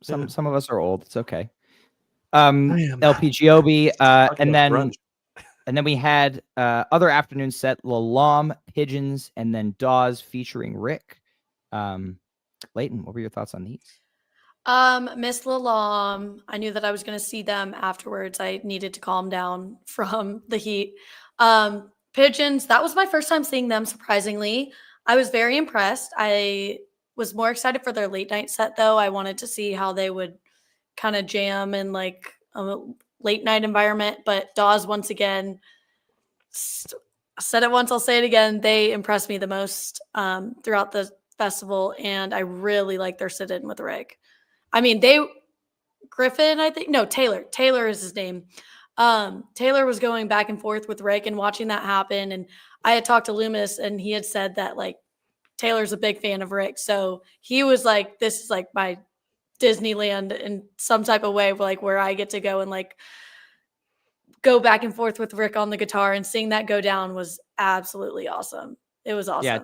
some of us are old. It's okay. am. LPGOB, Talking and about then grunge. and then we had other afternoon set, Lalam, Pigeons, and then Dawes featuring Rick. Leighton, what were your thoughts on these? Miss Lalam, I knew that I was going to see them afterwards. I needed to calm down from the heat. Pigeons, that was my first time seeing them, surprisingly. I was very impressed. I was more excited for their late night set, though. I wanted to see how they would kind of jam in like a late night environment. But Dawes, once again, I said it once, I'll say it again. They impressed me the most throughout the festival, and I really like their sit-in with Rick. I mean, Griffin, I think, no, Taylor is his name. Taylor was going back and forth with Rick and watching that happen. And I had talked to Loomis, and he had said that like Taylor's a big fan of Rick. So he was like, this is like my Disneyland in some type of way, like where I get to go and like go back and forth with Rick on the guitar, and seeing that go down was absolutely awesome. It was awesome. Yeah.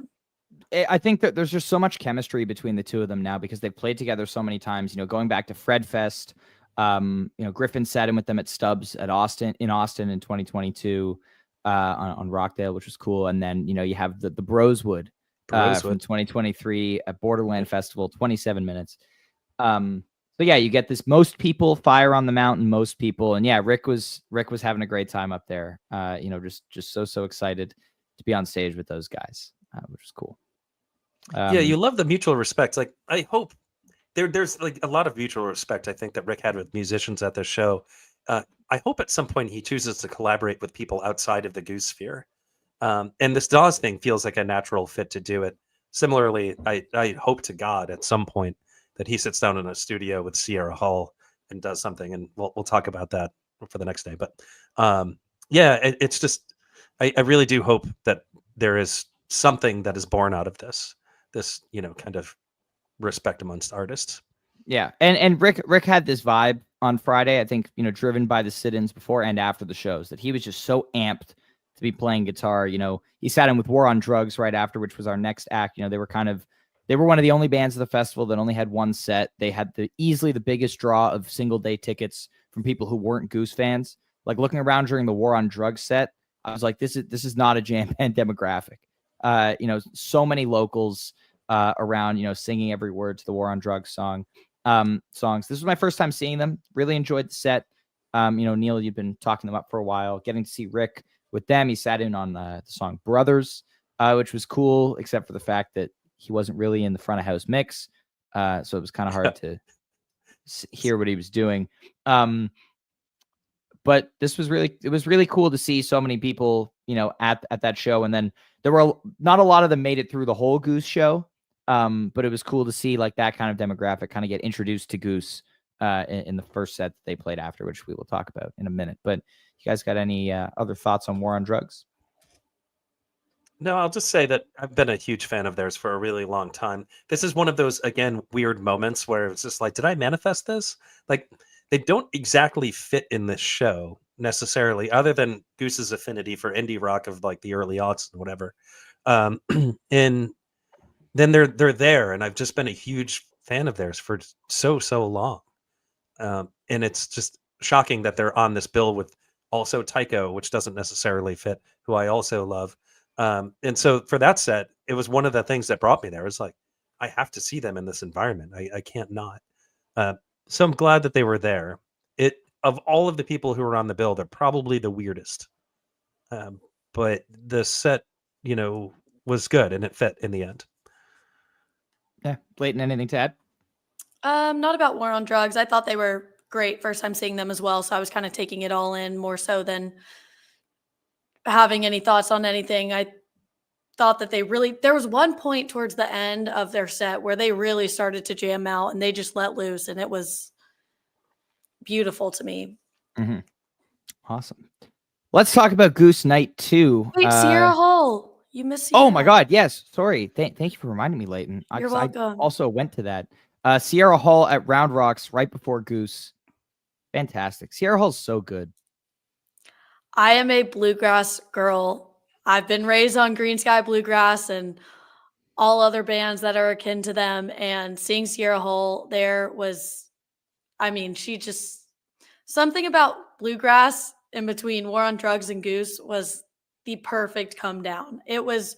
I think that there's just so much chemistry between the two of them now because they've played together so many times, going back to Fred Fest, Griffin sat in with them at Stubbs in Austin in 2022, on Rockdale, which was cool. And then, you have the Broswood, from 2023 at Borderland Festival, 27 minutes. So yeah, you get this most people, Fire on the Mountain, most people. And yeah, Rick was having a great time up there. Just so excited to be on stage with those guys, which is cool. Yeah, you love the mutual respect. Like, I hope there's like a lot of mutual respect, I think, that Rick had with musicians at this show. I hope at some point he chooses to collaborate with people outside of the Goose sphere. And this Dawes thing feels like a natural fit to do it. Similarly, I hope to God at some point that he sits down in a studio with Sierra Hull and does something, and we'll talk about that for the next day. But yeah, it's just I really do hope that there is something that is born out of this kind of respect amongst artists. Yeah, and Rick had this vibe on Friday, I think, driven by the sit-ins before and after the shows, that he was just so amped to be playing guitar. He sat in with War on Drugs right after, which was our next act. They were one of the only bands of the festival that only had one set. They had easily the biggest draw of single day tickets from people who weren't Goose fans. Like, looking around during the War on Drugs set, I was like, this is not a jam band demographic. So many locals around, singing every word to the War on Drugs songs. This was my first time seeing them. Really enjoyed the set. Neil, you've been talking them up for a while. Getting to see Rick with them, he sat in on the song Brothers, which was cool, except for the fact that he wasn't really in the front of house mix. So it was kind of hard to hear what he was doing. But it was really cool to see so many people, at that show. And then there were not a lot of them made it through the whole Goose show. But it was cool to see like that kind of demographic kind of get introduced to Goose in the first set that they played after, which we will talk about in a minute. But you guys got any other thoughts on War on Drugs? No, I'll just say that I've been a huge fan of theirs for a really long time. This is one of those, again, weird moments where it's just like, did I manifest this? Like, they don't exactly fit in this show necessarily, other than Goose's affinity for indie rock of like the early aughts and whatever. And then they're there, and I've just been a huge fan of theirs for so long. And it's just shocking that they're on this bill with also Tycho, which doesn't necessarily fit, who I also love. And so for that set, it was one of the things that brought me there. It's like, I have to see them in this environment. I can't not. So I'm glad that they were there. It of all of the people who were on the bill, they're probably the weirdest. But the set, was good and it fit in the end. Yeah, Leighton, anything to add? Not about War on Drugs. I thought they were great first time seeing them as well, so I was kind of taking it all in more so than having any thoughts on anything. I thought that there was one point towards the end of their set where they really started to jam out and they just let loose, and it was beautiful to me. Mm-hmm. Awesome. Let's talk about Goose Night 2. Wait, Sierra Hall. You missed Sierra. Oh my God, yes. Sorry. Thank you for reminding me, Leighton. You're welcome. I also went to that. Sierra Hall at Round Rocks right before Goose. Fantastic. Sierra Hall's so good. I am a bluegrass girl. I've been raised on Green Sky Bluegrass and all other bands that are akin to them. And seeing Sierra Hall there was, she just, something about bluegrass in between War on Drugs and Goose was the perfect come down. It was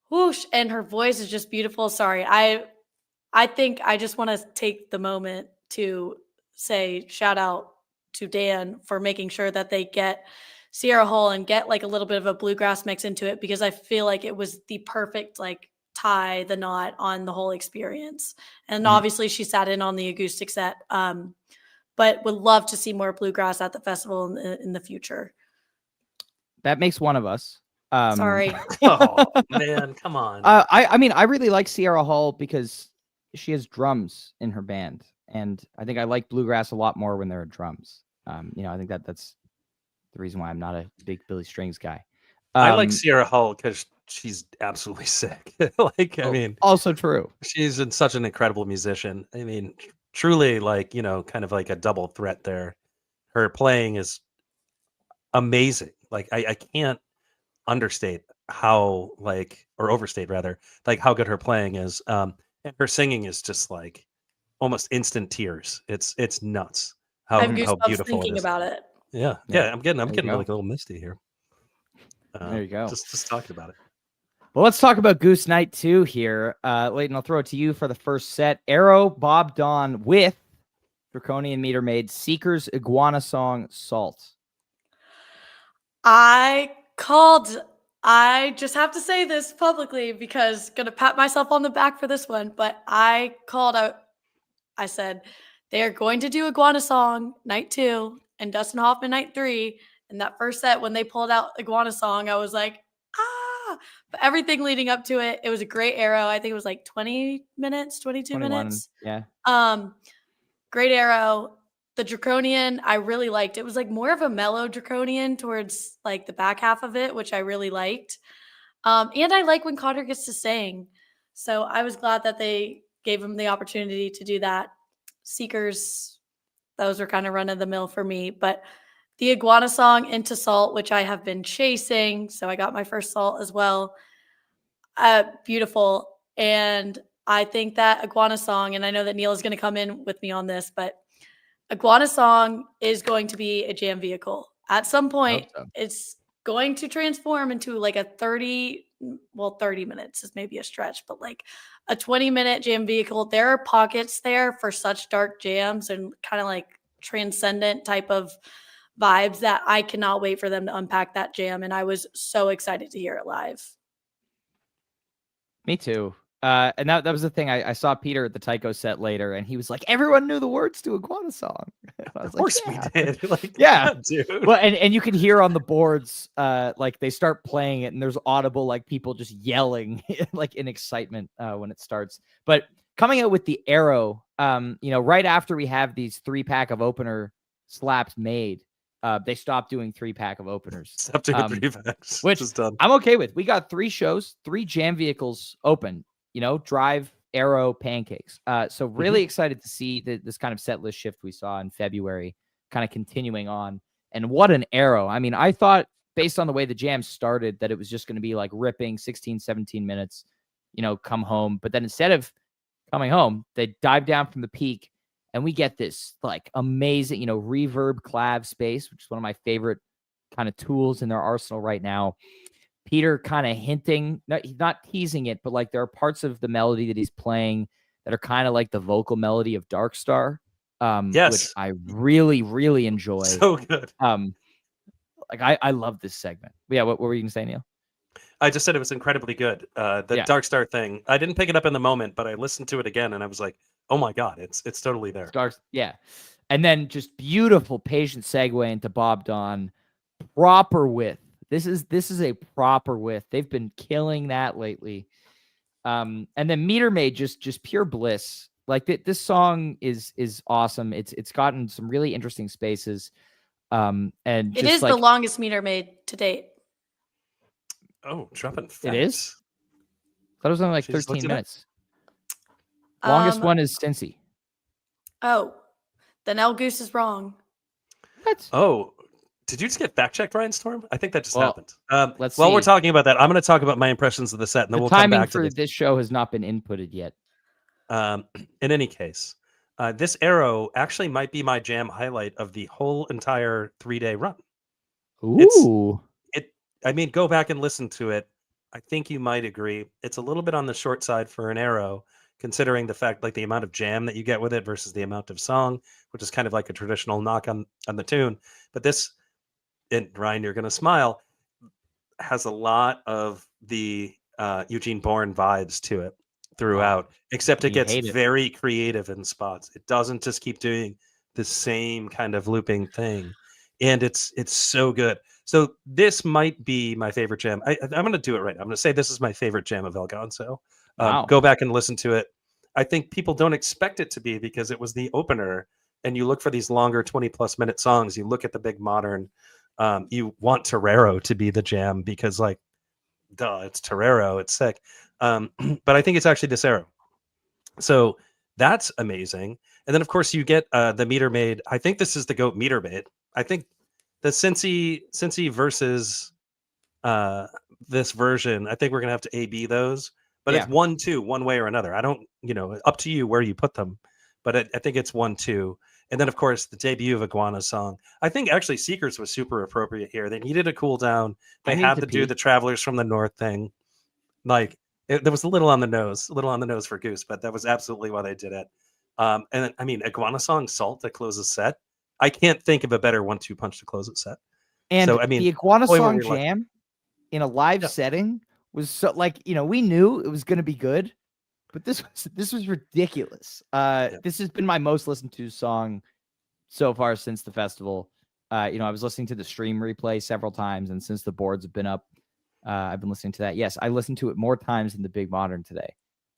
whoosh, and her voice is just beautiful. Sorry. I think I just want to take the moment to say shout out to Dan for making sure that they get Sierra Hall and get like a little bit of a bluegrass mix into it, because I feel like it was the perfect like tie the knot on the whole experience. And obviously she sat in on the acoustic set, but would love to see more bluegrass at the festival in the future. That makes one of us. Sorry. Oh man, come on. I really like Sierra Hall because she has drums in her band, and I think I like bluegrass a lot more when there are drums. I think that's the reason why I'm not a big Billy Strings guy. I like Sierra Hall because she's absolutely sick. Also true. She's such an incredible musician. Truly, kind of like a double threat there. Her playing is amazing. Like I can't understate how or overstate rather, like how good her playing is. And her singing is just like almost instant tears. It's nuts how beautiful thinking it is. about it. Yeah. I'm getting like a little misty here. There you go. Just talking about it. Well, let's talk about Goose Night 2 here. Leighton, I'll throw it to you for the first set. Arrow, Bob Dawn with Draconian Meter Maid, Seeker's Iguana Song, Salt. I just have to say this publicly because I'm going to pat myself on the back for this one, but I called out, I said, they are going to do Iguana Song night 2 and Dustin Hoffman night 3. And that first set, when they pulled out Iguana Song, I was like, but everything leading up to it, it was a great arrow. I think it was like 20 minutes, 22 minutes. Yeah. Great arrow. The Draconian, I really liked. It was like more of a mellow Draconian towards like the back half of it, which I really liked. And I like when Connor gets to sing. So I was glad that they gave him the opportunity to do that. Seekers, those were kind of run of the mill for me. But the Iguana Song, Into Salt, which I have been chasing. So I got my first salt as well. Beautiful. And I think that Iguana Song, and I know that Neil is going to come in with me on this, but Iguana Song is going to be a jam vehicle. At some point, it's going to transform into like a 30 minutes is maybe a stretch, but like a 20-minute jam vehicle. There are pockets there for such dark jams and kind of like transcendent type of vibes that I cannot wait for them to unpack that jam. And I was so excited to hear it live. Me too. And that was the thing. I saw Peter at the Tycho set later, and he was like, "Everyone knew the words to Iguana Song." Of course we did. Dude. Well, and you can hear on the boards, like they start playing it, and there's audible like people just yelling, like in excitement when it starts. But coming out with the arrow, right after we have these 3-pack of opener slaps made, they stopped doing 3-pack of openers. Stop doing 3-packs, which is done. I'm okay with. We got 3 shows, 3 jam vehicles open. Drive, arrow, pancakes. So really excited to see this kind of set list shift we saw in February kind of continuing on. And what an arrow. I mean, I thought based on the way the jam started that it was just going to be like ripping 16, 17 minutes, come home. But then instead of coming home, they dive down from the peak and we get this like amazing, reverb clav space, which is one of my favorite kind of tools in their arsenal right now. Peter kind of hinting, he's not teasing it, but like there are parts of the melody that he's playing that are kind of like the vocal melody of Dark Star. which Yes. I really enjoy. So good. Like I love this segment. But yeah, what were you gonna say, Neil? I just said it was incredibly good. The Yeah. Dark Star thing. I didn't pick it up in the moment, but I listened to it again and I was like, oh my God, it's totally there. Stars, yeah. And then just beautiful patient segue into Bob Don. Proper width. This is a proper width. They've been killing that lately. And then Meter Maid, just pure bliss. Like this song is awesome. It's gotten some really interesting spaces. And it is the longest Meter Maid to date. Oh, dropping facts. It is? I thought it was only like 13 minutes. Up. Longest one is Cincy. Oh, then El Goose is wrong. What? Oh, did you just get fact checked, Ryan Storm? I think that just happened. Let's while see. we're talking about that, I'm going to talk about my impressions of the set, and then we'll come back to this show has not been inputted yet. In any case, this arrow actually might be my jam highlight of the whole entire 3-day run. Ooh. I mean, go back and listen to it. I think you might agree. It's a little bit on the short side for an arrow, considering the fact, like the amount of jam that you get with it versus the amount of song, which is kind of like a traditional knock on the tune. But this, and Ryan, you're going to smile, has a lot of the Eugene Bourne vibes to it throughout, except it gets very creative in spots. It doesn't just keep doing the same kind of looping thing. And it's so good. So this might be my favorite jam. I'm going to do it right now. I'm going to say this is my favorite jam of El Gonzo. Wow. Go back and listen to it. I think people don't expect it to be because it was the opener, and you look for these longer 20+ minute songs. You look at the big modern. You want Torero to be the jam because, like, duh, it's Torero. It's sick. But I think it's actually this arrow. So that's amazing. And then, of course, you get the Meter Maid. I think this is the GOAT Meter Maid. I think the Cincy versus this version, I think we're going to have to A-B those. But it's 1-2, one way or another. I don't, up to you where you put them. But I think it's 1-2. And then, of course, the debut of Iguana's song. I think actually Seekers was super appropriate here. They needed a cool down. They had to do the Travelers from the North thing. Like, there was a little on the nose for Goose, but that was absolutely why they did it. And I mean, Iguana song Salt that closes set. I can't think of a better 1-2 punch to close a set. And so, I mean, the Iguana song jam in a live setting was so, like, we knew it was going to be good, but this was ridiculous. This has been my most listened to song so far since the festival. I was listening to the stream replay several times, and since the boards have been up, I've been listening to that. Yes, I listened to it more times than the Big Modern today,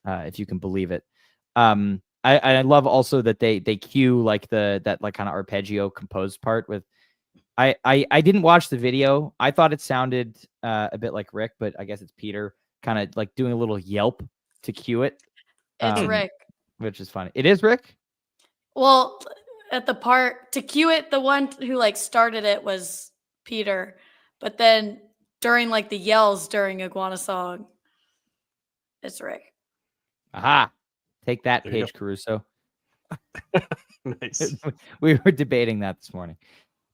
if you can believe it. I love also that they cue like that kind of arpeggio composed part with. I didn't watch the video. I thought it sounded a bit like Rick, but I guess it's Peter kind of like doing a little yelp to cue it. It's Rick, which is funny. It is Rick. Well, at the part to cue it, the one who like started it was Peter, but then during like the yells during Iguana song, it's Rick. Aha! Take that, Paige Caruso. Nice. We were debating that this morning.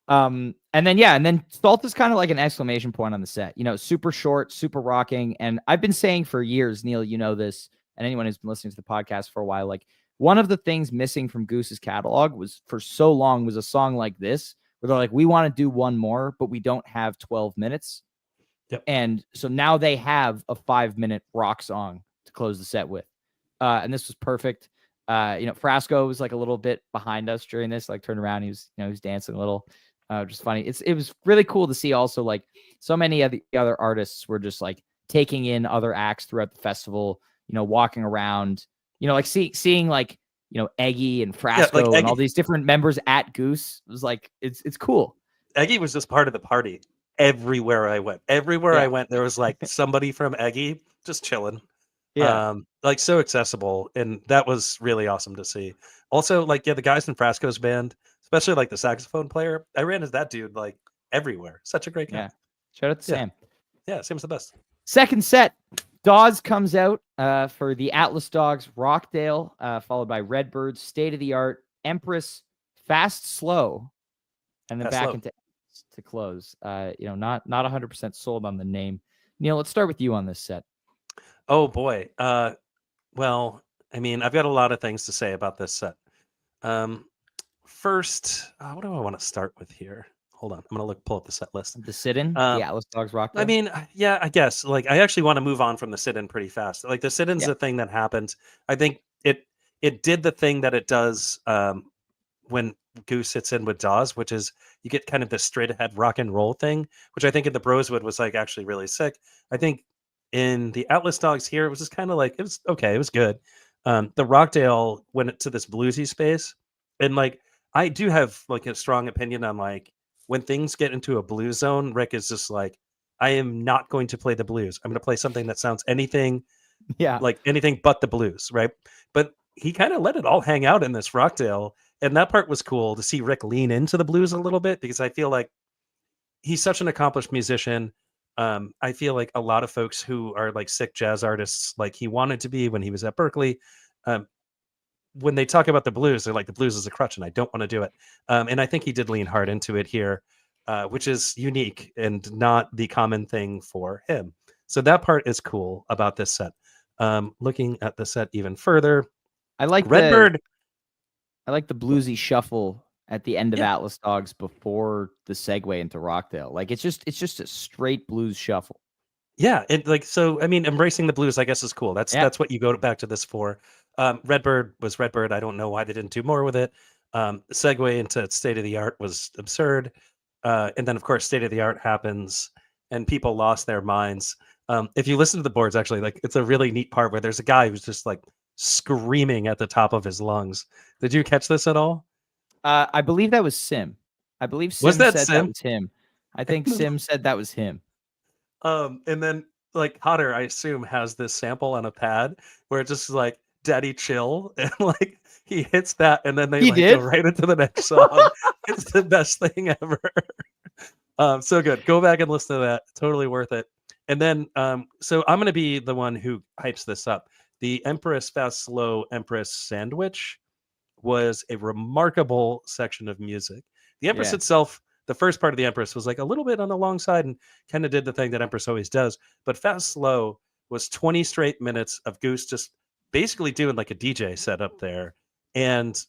And then Salt is kind of like an exclamation point on the set. Super short, super rocking. And I've been saying for years, Neil, this, and anyone who's been listening to the podcast for a while, like one of the things missing from Goose's catalog was for so long was a song like this, where they're like, we want to do one more, but we don't have 12 minutes. Yep. And so now they have a 5-minute rock song to close the set with. And this was perfect. Frasco was like a little bit behind us during this, like turned around. He was dancing a little, just funny. It was really cool to see also like so many of the other artists were just like taking in other acts throughout the festival, walking around, like seeing like, Eggy and Frasco and all these different members at Goose. It was like, it's cool. Eggy was just part of the party everywhere I went. I went, there was like somebody from Eggy just chilling. Yeah. Like so accessible. And that was really awesome to see. Also, like, the guys in Frasco's band, especially like the saxophone player, I ran as that dude like everywhere. Such a great guy. Yeah. Shout out to Sam. Yeah, Sam's the best. Second set, Dawes comes out for the Atlas Dogs, Rockdale, followed by Redbirds, State of the Art, Empress, Fast Slow, and then back into to close. Not 100% sold on the name. Neil, let's start with you on this set. Oh boy. Well, I mean, I've got a lot of things to say about this set. first, what do I want to start with here? Hold on, I'm gonna pull up the set list. The sit-in, the Atlas Dogs rock. I mean, yeah, I guess. Like, I actually want to move on from the sit-in pretty fast. Like, the sit-in's Yeah. the thing that happened. I think it did the thing that it does when Goose sits in with Dawes, which is you get kind of this straight ahead rock and roll thing, which I think in the Brosewood was like actually really sick. I think in the Atlas Dogs here, it was just kind of like it was okay, it was good. The Rockdale went to this bluesy space, and like I do have like a strong opinion on like when things get into a blues zone. Rick is just like, I am not going to play the blues. I'm going to play something that sounds anything like anything but the blues, right? But he kind of let it all hang out in this Rockdale, and that part was cool to see Rick lean into the blues a little bit because I feel like he's such an accomplished musician. I feel like a lot of folks who are like sick jazz artists, like he wanted to be when he was at Berkeley, when they talk about the blues, they're like, the blues is a crutch and I don't want to do it. And I think he did lean hard into it here, which is unique and not the common thing for him. So that part is cool about this set. Looking at the set even further, I like Redbird. I like the bluesy shuffle at the end of Atlas Dogs before the segue into Rockdale. Like it's just a straight blues shuffle. Yeah, it like so. I mean, embracing the blues, I guess, is cool. That's what you go back to this for. Redbird was Redbird. I don't know why they didn't do more with it. The segue into State of the Art was absurd, and then of course State of the Art happens, and people lost their minds. If you listen to the boards, actually, like it's a really neat part where there's a guy who's just like screaming at the top of his lungs. Did you catch this at all? I believe that was Sim. I believe Sim said that was him. I think Sim said that was him. And then like Cotter, I assume, has this sample on a pad where it's just like Daddy Chill, and like he hits that, and then they go right into the next song. It's the best thing ever. So good. Go back and listen to that. Totally worth it. And then so I'm gonna be the one who hypes this up. The Empress Fast Slow Empress Sandwich was a remarkable section of music. The Empress itself, the first part of the Empress was like a little bit on the long side and kind of did the thing that Empress always does. But Fast Slow was 20 straight minutes of Goose just basically doing like a DJ set up there. And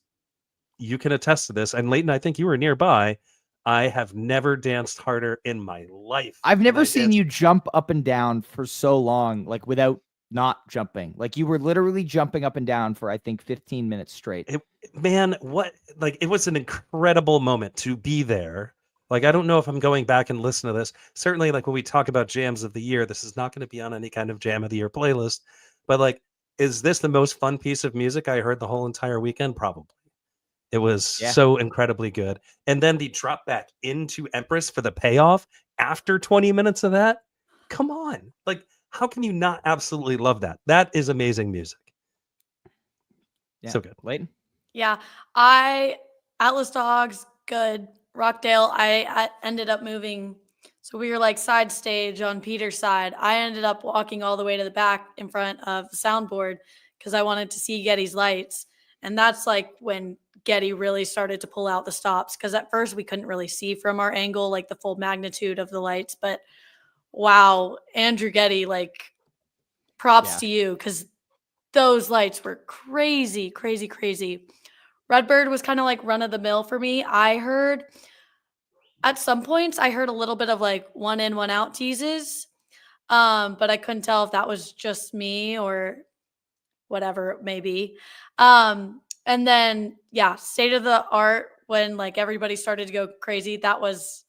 you can attest to this. And Leighton, I think you were nearby. I have never danced harder in my life. I've never seen you jump up and down for so long, like without not jumping. Like you were literally jumping up and down for I think 15 minutes straight. It was an incredible moment to be there. Like, I don't know if I'm going back and listen to this. Certainly, like when we talk about jams of the year, this is not going to be on any kind of jam of the year playlist. But like, is this the most fun piece of music I heard the whole entire weekend? Probably. It was so incredibly good. And then the drop back into Empress for the payoff after 20 minutes of that. Come on. Like, how can you not absolutely love that? That is amazing music. Yeah. So good. Leighton? Yeah. Atlas Dogs, good. Rockdale, I ended up moving. So we were like side stage on Peter's side. I ended up walking all the way to the back in front of the soundboard because I wanted to see Getty's lights. And that's like when Getty really started to pull out the stops, because at first we couldn't really see from our angle like the full magnitude of the lights. But wow, Andrew Getty, like props to you, because those lights were crazy, crazy, crazy. Redbird was kind of like run of the mill for me. I heard at some points I heard a little bit of like one in, one out teases. But I couldn't tell if that was just me or whatever it may be. And then State of the Art, when like everybody started to go crazy, that was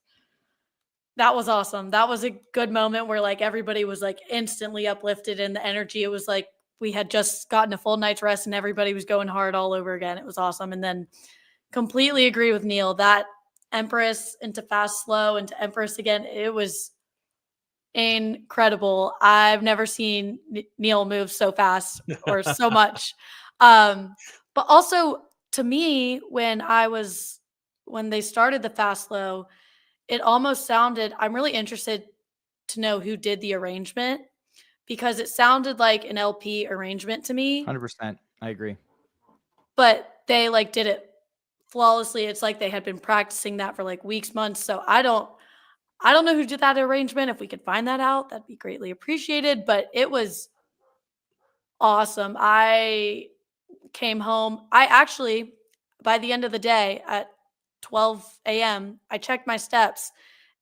awesome. That was a good moment where like everybody was like instantly uplifted in the energy. It was like we had just gotten a full night's rest and everybody was going hard all over again. It was awesome. And then completely agree with Neil, that Empress into Fast Slow into Empress again, it was incredible. I've never seen Neil move so fast or so much. But also to me, when they started the Fast Slow, it almost sounded, I'm really interested to know who did the arrangement, because it sounded like an LP arrangement to me. 100%. I agree. But they like did it flawlessly. It's like they had been practicing that for like weeks, months. So I don't know who did that arrangement. If we could find that out, that'd be greatly appreciated. But it was awesome. I came home. I actually, by the end of the day at 12 a.m., I checked my steps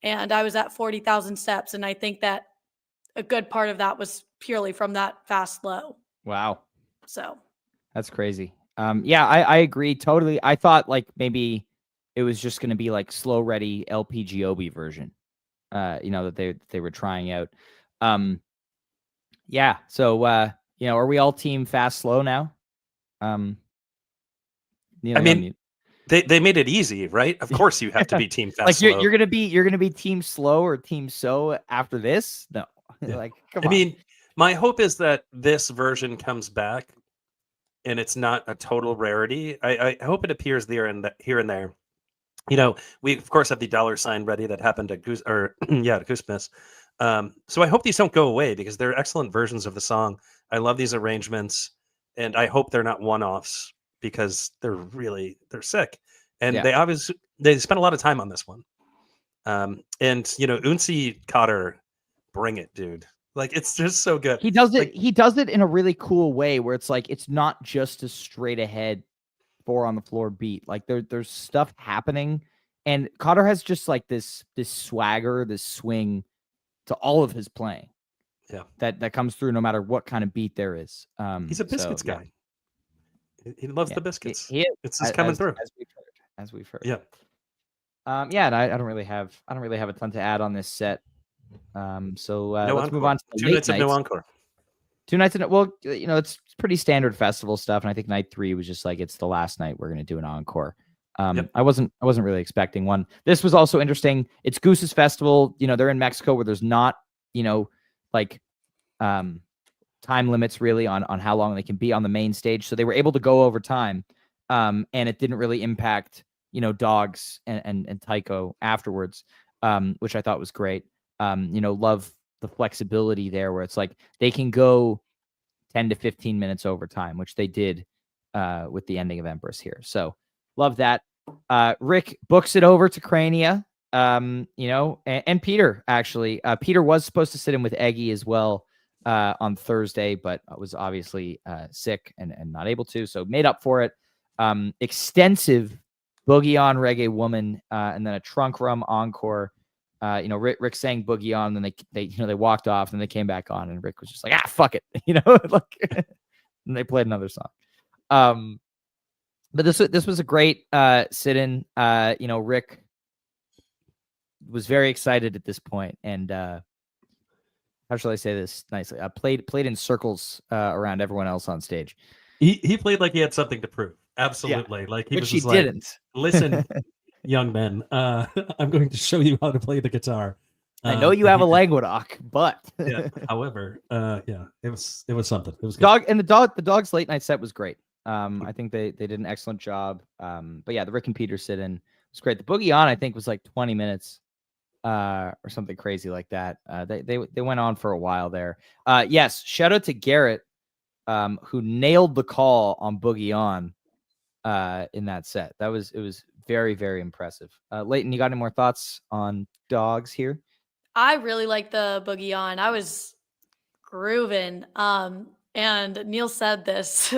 and I was at 40,000 steps. And I think that a good part of that was purely from that fast low. Wow. So that's crazy. Yeah, I agree totally. I thought like maybe it was just going to be like slow ready LPGOB version, that they were trying out. Yeah. So, are we all team fast, slow now? I mean, they made it easy, right? Of course you have to be team fast, like slow. you're going to be team slow or team so after this. No, like, come on. I mean, my hope is that this version comes back and it's not a total rarity. I hope it appears here and there. We of course have the $ ready that happened at Goose or Gooseness. So I hope these don't go away because they're excellent versions of the song. I love these arrangements, and I hope they're not one-offs because they're sick. And they spent a lot of time on this one. And Unsi Cotter, bring it, dude. Like, it's just so good. He does it. He does it in a really cool way where it's like it's not just a straight ahead 4 on the floor beat. Like there's stuff happening, and Cotter has just like this swagger, this swing to all of his playing. Yeah, that comes through no matter what kind of beat there is. He's a Biscuits guy. He loves the Biscuits. It's just coming through as we've heard. Yeah. And I don't really have a ton to add on this set. So let's move on to the 2 late nights of no encore. 2 nights in well, it's pretty standard festival stuff, and I think night 3 was just like it's the last night we're gonna do an encore. I wasn't really expecting one. This was also interesting. It's Goose's festival. They're in Mexico where there's not time limits really on how long they can be on the main stage, so they were able to go over time, and it didn't really impact Dogs and Tycho afterwards, which I thought was great. Love the flexibility there where it's like they can go 10 to 15 minutes over time, which they did with the ending of Empress here. So love that. Rick books it over to Crania, and Peter actually. Peter was supposed to sit in with Eggy as well on Thursday, but was obviously sick and not able to, so made up for it. Extensive Boogie On Reggae Woman, and then a Trunk Rum encore. Rick sang Boogie On, and then they walked off, and they came back on, and Rick was just like, fuck it, and they played another song. But this was a great sit-in. Rick was very excited at this point, and how shall I say this nicely? Played in circles around everyone else on stage. He played like he had something to prove. Absolutely, like he which was he just didn't. Like, listen, young men, I'm going to show you how to play the guitar. I know you have a Languedoc, but however, it was something. It was good. The Dog's late night set was great. I think they did an excellent job. But yeah, the Rick and Peter sit-in was great. The Boogie On, I think, was like 20 minutes or something crazy like that. They went on for a while there. Yes, shout out to Garrett, who nailed the call on Boogie On in that set. It was very, very impressive. Leighton, you got any more thoughts on Dogs here? I really like the Boogie On. I was grooving. And Neil said this,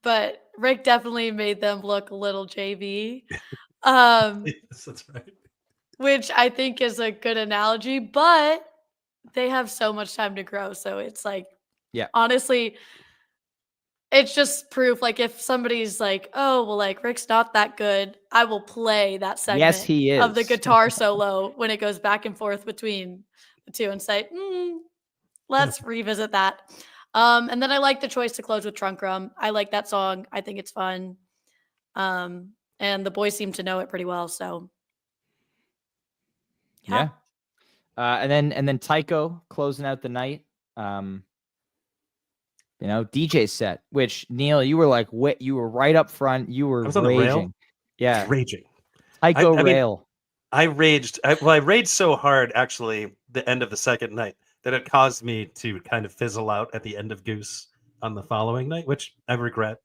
but Rick definitely made them look a little JV. Yes, that's right. Which I think is a good analogy, but they have so much time to grow. So it's like, honestly, it's just proof. Like if somebody's like, oh, well, like Rick's not that good, I will play that segment yes, he is. of the guitar solo when it goes back and forth between the two and say, let's revisit that. And then I like the choice to close with Trunk Rum. I like that song. I think it's fun. And the boys seem to know it pretty well. So yeah. And then Tycho closing out the night. DJ set, which Neil, you were like, what? You were right up front. You were raging. Yeah, raging. Tycho rail. I raged. I raged so hard, actually, the end of the second night that it caused me to kind of fizzle out at the end of Goose on the following night, which I regret.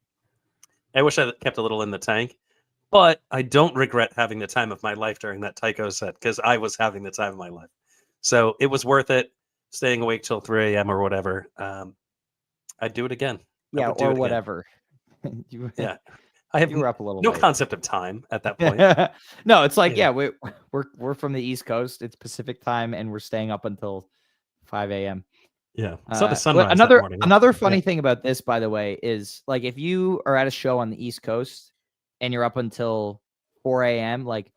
I wish I kept a little in the tank, but I don't regret having the time of my life during that Tycho set because I was having the time of my life. So it was worth it, staying awake till 3 a.m. or whatever. I'd do it again. Yeah, or whatever. Yeah. I have You were up a little no late. concept of time at that point. No, it's like, we're from the East Coast. It's Pacific time, and we're staying up until 5 a.m. Yeah. Saw the sunrise that morning. Another funny thing about this, by the way, is like if you are at a show on the East Coast and you're up until 4 a.m., like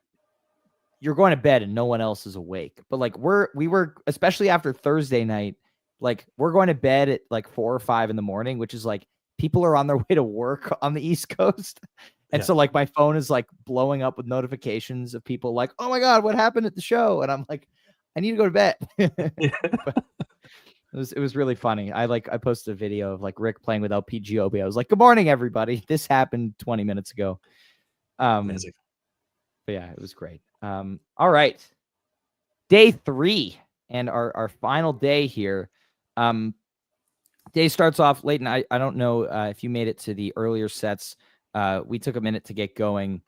you're going to bed and no one else is awake. But like we were, especially after Thursday night, like we're going to bed at like 4 or 5 in the morning, which is like people are on their way to work on the East Coast. And so like my phone is like blowing up with notifications of people like, oh my God, what happened at the show? And I'm like, I need to go to bed. But it was really funny. I posted a video of like Rick playing without PGOB. I was like, good morning, everybody. This happened 20 minutes ago. Amazing. But yeah, it was great. All right. Day 3 and our final day here. Day starts off late, and I don't know if you made it to the earlier sets. We took a minute to get going,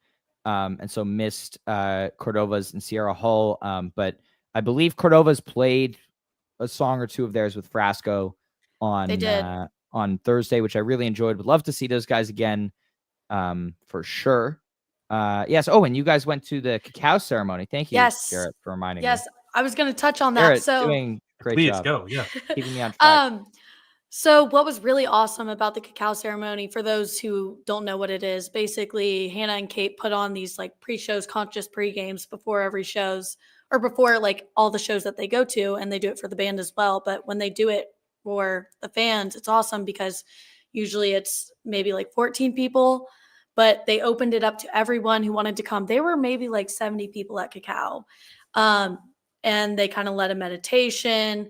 and so missed Cordova's and Sierra Hull. But I believe Cordova's played a song or two of theirs with Frasco on Thursday, which I really enjoyed. Would love to see those guys again, for sure. Yes. Oh, and you guys went to the cacao ceremony. Thank you, Garrett, for reminding me. Yes, I was going to touch on that. Garrett, So doing great Please job. go. Yeah. Keeping me on track. So what was really awesome about the cacao ceremony, for those who don't know what it is, basically Hannah and Kate put on these like pre-shows, conscious pre-games before every shows, or before like all the shows that they go to, and they do it for the band as well. But when they do it for the fans, it's awesome because usually it's maybe like 14 people, but they opened it up to everyone who wanted to come. They were maybe like 70 people at Cacao. And they kind of led a meditation.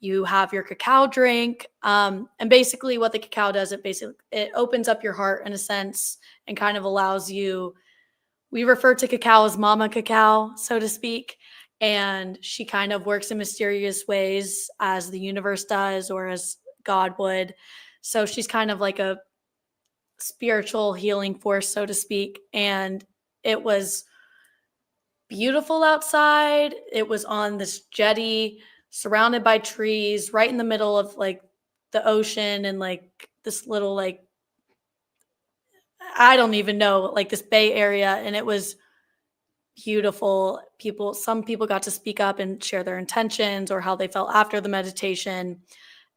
You have your cacao drink. And basically what the cacao does, it opens up your heart in a sense and kind of allows you, we refer to cacao as Mama Cacao, so to speak. And she kind of works in mysterious ways as the universe does, or as God would. So she's kind of like a spiritual healing force, so to speak. And it was beautiful outside. It was on this jetty surrounded by trees right in the middle of like the ocean, and like this little, like, I don't even know, like this bay area. And it was beautiful. Some people got to speak up and share their intentions or how they felt after the meditation.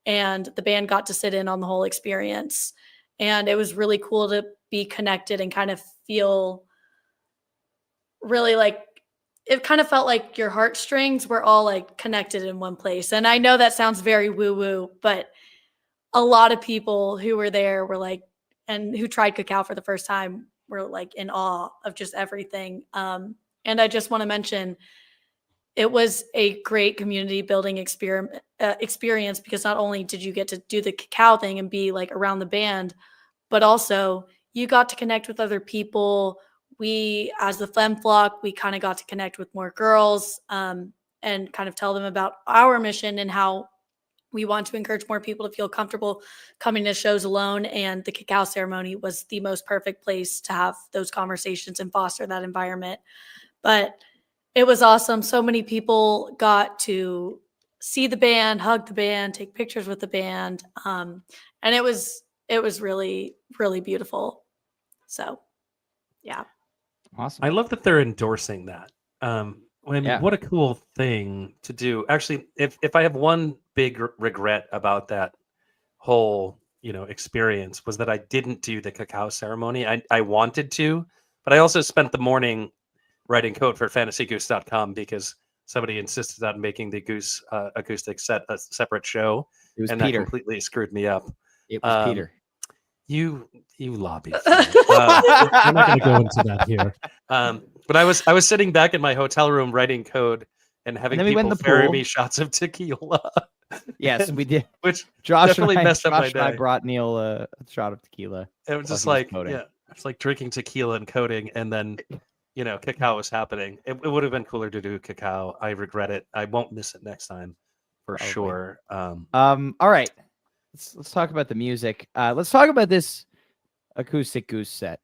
And the band got to sit in on the whole experience. And it was really cool to be connected and kind of feel really like, it kind of felt like your heartstrings were all like connected in one place. And I know that sounds very woo-woo, but a lot of people who were there were like, and who tried cacao for the first time were like in awe of just everything. And I just want to mention, it was a great community building experience, because not only did you get to do the cacao thing and be like around the band, but also you got to connect with other people. We, as the Femme Flock, we kind of got to connect with more girls, and kind of tell them about our mission and how we want to encourage more people to feel comfortable coming to shows alone. And the cacao ceremony was the most perfect place to have those conversations and foster that environment. But it was awesome. So many people got to see the band, hug the band, take pictures with the band. And it was really, really beautiful. So, yeah. Awesome. I love that they're endorsing that. What a cool thing to do. Actually, if I have one big regret about that whole, experience, was that I didn't do the cacao ceremony. I wanted to, but I also spent the morning writing code for fantasygoose.com because somebody insisted on making the Goose acoustic set a separate show. It was and Peter. That completely screwed me up. It was Peter. You lobbied. I'm not going to go into that here. But I was sitting back in my hotel room writing code and having people ferry me shots of tequila. Yes, we did. Which Josh definitely messed up my day. I brought Neil a shot of tequila. It was just like, it's like drinking tequila and coding, and then, cacao was happening. It would have been cooler to do cacao. I regret it. I won't miss it next time, for sure. All right. Let's talk about the music. Let's talk about this acoustic Goose set.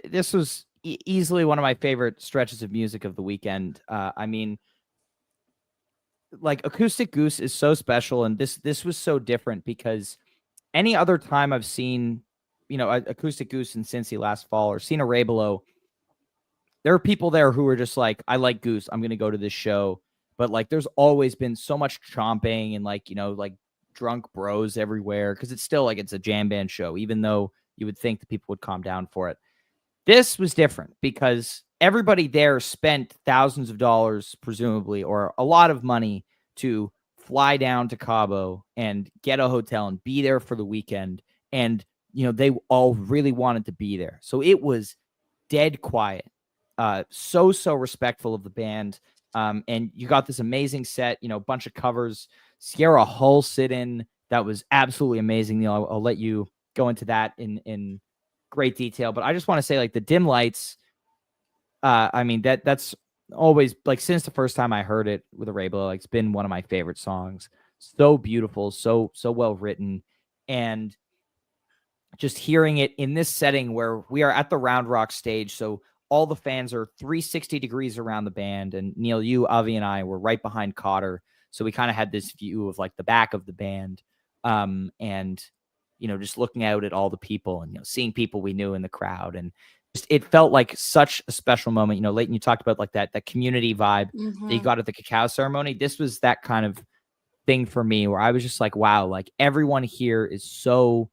This was easily one of my favorite stretches of music of the weekend. I mean, like, acoustic Goose is so special, and this was so different because any other time I've seen Acoustic Goose in Cincy last fall, or seen a Ray below, there are people there who are just like, I like Goose, I'm going to go to this show. But like, there's always been so much chomping and like, like drunk bros everywhere. Cause it's still like, it's a jam band show, even though you would think that people would calm down for it. This was different because everybody there spent thousands of dollars, presumably, or a lot of money to fly down to Cabo and get a hotel and be there for the weekend. And, they all really wanted to be there. So it was dead quiet, so respectful of the band. And you got this amazing set, a bunch of covers, Sierra Hull sit-in. That was absolutely amazing. Neil, I'll let you go into that in great detail, but I just want to say, like, the dim lights, that's always, like, since the first time I heard it with a Ray Below, like, it's been one of my favorite songs. So beautiful, so well written. And just hearing it in this setting where we are at the Round Rock stage, so all the fans are 360 degrees around the band, and Neil, you, Avi, and I were right behind Cotter, so we kind of had this view of like the back of the band, and just looking out at all the people and seeing people we knew in the crowd, and just, it felt like such a special moment. Leighton, you talked about like that community vibe that you got at the cacao ceremony. This was that kind of thing for me where I was just like, wow, like everyone here is so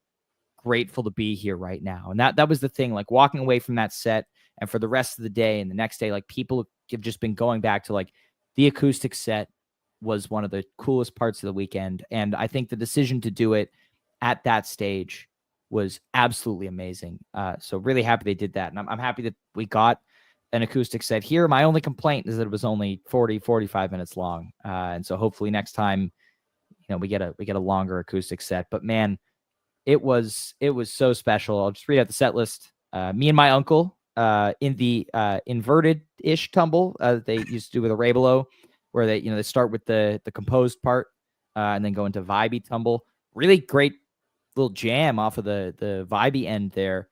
grateful to be here right now. And that was the thing, like walking away from that set and for the rest of the day and the next day, like people have just been going back to like the acoustic set was one of the coolest parts of the weekend. And I think the decision to do it at that stage was absolutely amazing. So really happy they did that. And I'm happy that we got an acoustic set here. My only complaint is that it was only 45 minutes long. And so hopefully next time, we get a longer acoustic set, but man, it was so special. I'll just read out the set list. Me and my uncle in the inverted-ish tumble they used to do with a Ray Below, where they start with the composed part and then go into vibey tumble. Really great little jam off of the vibey end there.